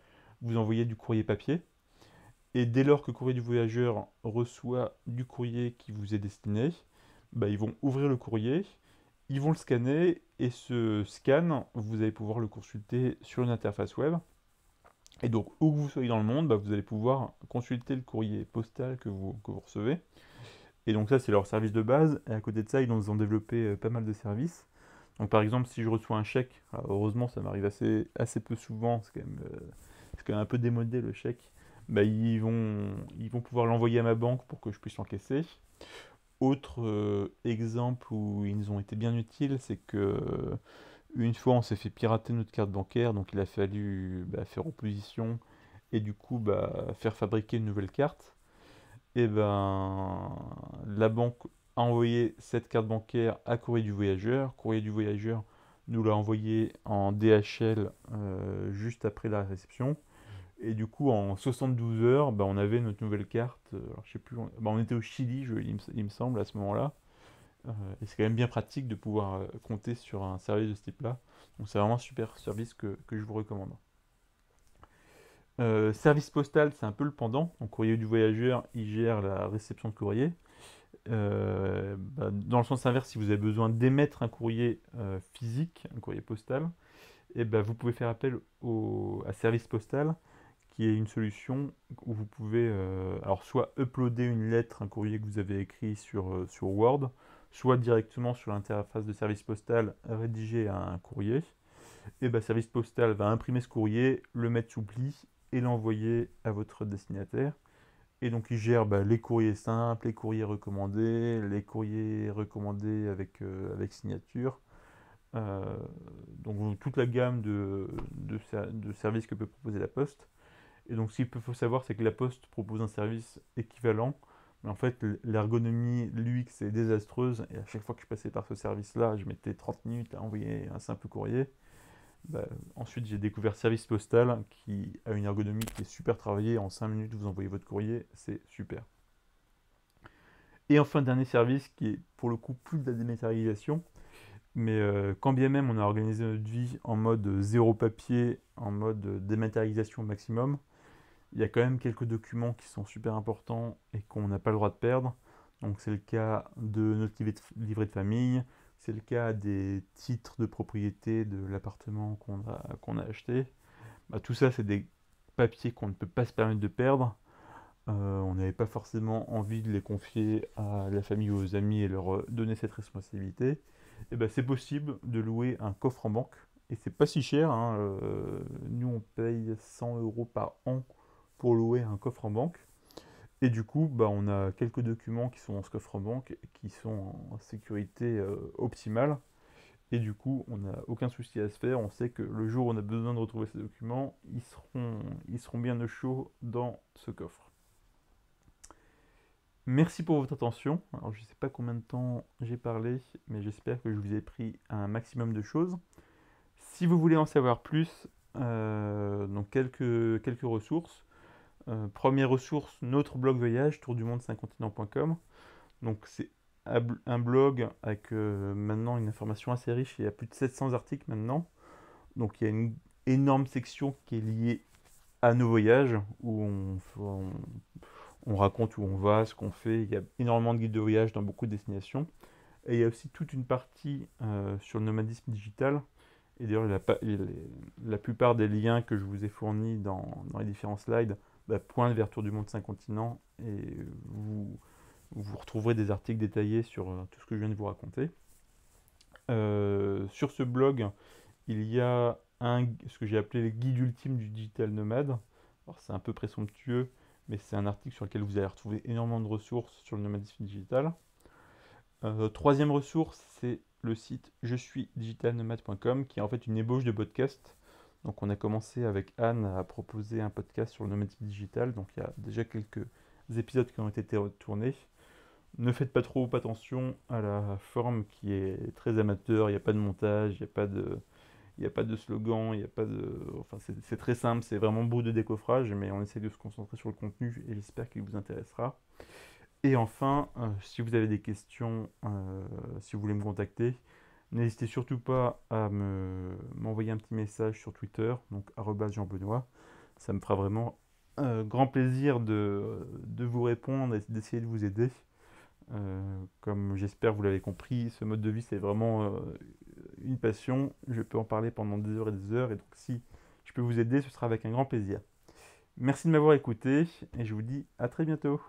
vous envoyer du courrier papier. Et dès lors que Courrier du Voyageur reçoit du courrier qui vous est destiné, ils vont ouvrir le courrier, ils vont le scanner, et ce scan, vous allez pouvoir le consulter sur une interface web. Et donc, où que vous soyez dans le monde, vous allez pouvoir consulter le courrier postal que vous recevez. Et donc ça, c'est leur service de base. Et à côté de ça, ils ont développé pas mal de services. Donc par exemple, si je reçois un chèque, alors, heureusement, ça m'arrive assez peu souvent, c'est quand même un peu démodé le chèque, ils vont pouvoir l'envoyer à ma banque pour que je puisse l'encaisser. Autre exemple où ils nous ont été bien utiles, c'est que une fois, on s'est fait pirater notre carte bancaire, donc il a fallu faire opposition et du coup faire fabriquer une nouvelle carte. Et la banque a envoyé cette carte bancaire à Courrier du Voyageur. Courrier du Voyageur nous l'a envoyé en DHL juste après la réception. Et du coup, en 72 heures, on avait notre nouvelle carte. Alors, je sais plus, on était au Chili, il me semble, à ce moment-là. Et c'est quand même bien pratique de pouvoir compter sur un service de ce type-là. Donc, c'est vraiment un super service que je vous recommande. Service postal, c'est un peu le pendant. Donc, Courrier du Voyageur, il gère la réception de courrier. Dans le sens inverse, si vous avez besoin d'émettre un courrier physique, un courrier postal, vous pouvez faire appel à Service Postal, qui est une solution où vous pouvez alors soit uploader une lettre, un courrier que vous avez écrit sur Word, soit directement sur l'interface de Service Postal rédiger un courrier. Et Service Postal va imprimer ce courrier, le mettre sous pli et l'envoyer à votre destinataire. Et donc il gère les courriers simples, les courriers recommandés avec signature. Euh, donc toute la gamme de services que peut proposer la Poste. Et donc, ce qu'il faut savoir, c'est que la Poste propose un service équivalent, mais en fait, l'ergonomie, l'UX est désastreuse. Et à chaque fois que je passais par ce service-là, je mettais 30 minutes à envoyer un simple courrier. Ensuite, j'ai découvert Service Postal qui a une ergonomie qui est super travaillée. En 5 minutes, vous envoyez votre courrier, c'est super. Et enfin, dernier service qui est pour le coup plus de la dématérialisation, mais quand bien même on a organisé notre vie en mode zéro papier, en mode dématérialisation au maximum, il y a quand même quelques documents qui sont super importants et qu'on n'a pas le droit de perdre. Donc c'est le cas de notre livret de famille, c'est le cas des titres de propriété de l'appartement qu'on a acheté. Tout ça, c'est des papiers qu'on ne peut pas se permettre de perdre. On n'avait pas forcément envie de les confier à la famille ou aux amis et leur donner cette responsabilité. Et c'est possible de louer un coffre en banque. Et c'est pas si cher, hein. Nous, on paye 100 euros par an pour louer un coffre en banque. Et du coup, on a quelques documents qui sont dans ce coffre en banque qui sont en sécurité optimale. Et du coup, on n'a aucun souci à se faire. On sait que le jour où on a besoin de retrouver ces documents, ils seront bien au chaud dans ce coffre. Merci pour votre attention. Alors, je ne sais pas combien de temps j'ai parlé, mais j'espère que je vous ai pris un maximum de choses. Si vous voulez en savoir plus, donc quelques ressources. Première ressource, notre blog voyage, tourdumonde5continents.com. Donc c'est un blog avec maintenant une information assez riche. Il y a plus de 700 articles maintenant. Donc il y a une énorme section qui est liée à nos voyages, où on raconte où on va, ce qu'on fait. Il y a énormément de guides de voyage dans beaucoup de destinations. Et il y a aussi toute une partie sur le nomadisme digital. Et d'ailleurs, la plupart des liens que je vous ai fournis dans les différents slides pointent vers Tour du Monde 5 continents. Et vous retrouverez des articles détaillés sur tout ce que je viens de vous raconter. Sur ce blog, il y a ce que j'ai appelé le guide ultime du digital nomade. Alors c'est un peu présomptueux, mais c'est un article sur lequel vous allez retrouver énormément de ressources sur le nomadisme digital. Troisième ressource, c'est le site je suis digitalnomade.com qui est en fait une ébauche de podcast. Donc on a commencé avec Anne à proposer un podcast sur le nomadisme digital. Donc il y a déjà quelques épisodes qui ont été tournés. Ne faites pas trop attention à la forme qui est très amateur, il n'y a pas de montage, il n'y a pas de slogan, il n'y a pas de... Enfin, c'est très simple, c'est vraiment beau de décoffrage, mais on essaie de se concentrer sur le contenu et j'espère qu'il vous intéressera. Et enfin, si vous avez des questions, si vous voulez me contacter, n'hésitez surtout pas à m'envoyer un petit message sur Twitter, donc @jean-benoît. Ça me fera vraiment grand plaisir de vous répondre et d'essayer de vous aider. Comme j'espère vous l'avez compris, ce mode de vie c'est vraiment une passion. Je peux en parler pendant des heures et des heures, et donc si je peux vous aider, ce sera avec un grand plaisir. Merci de m'avoir écouté et je vous dis à très bientôt.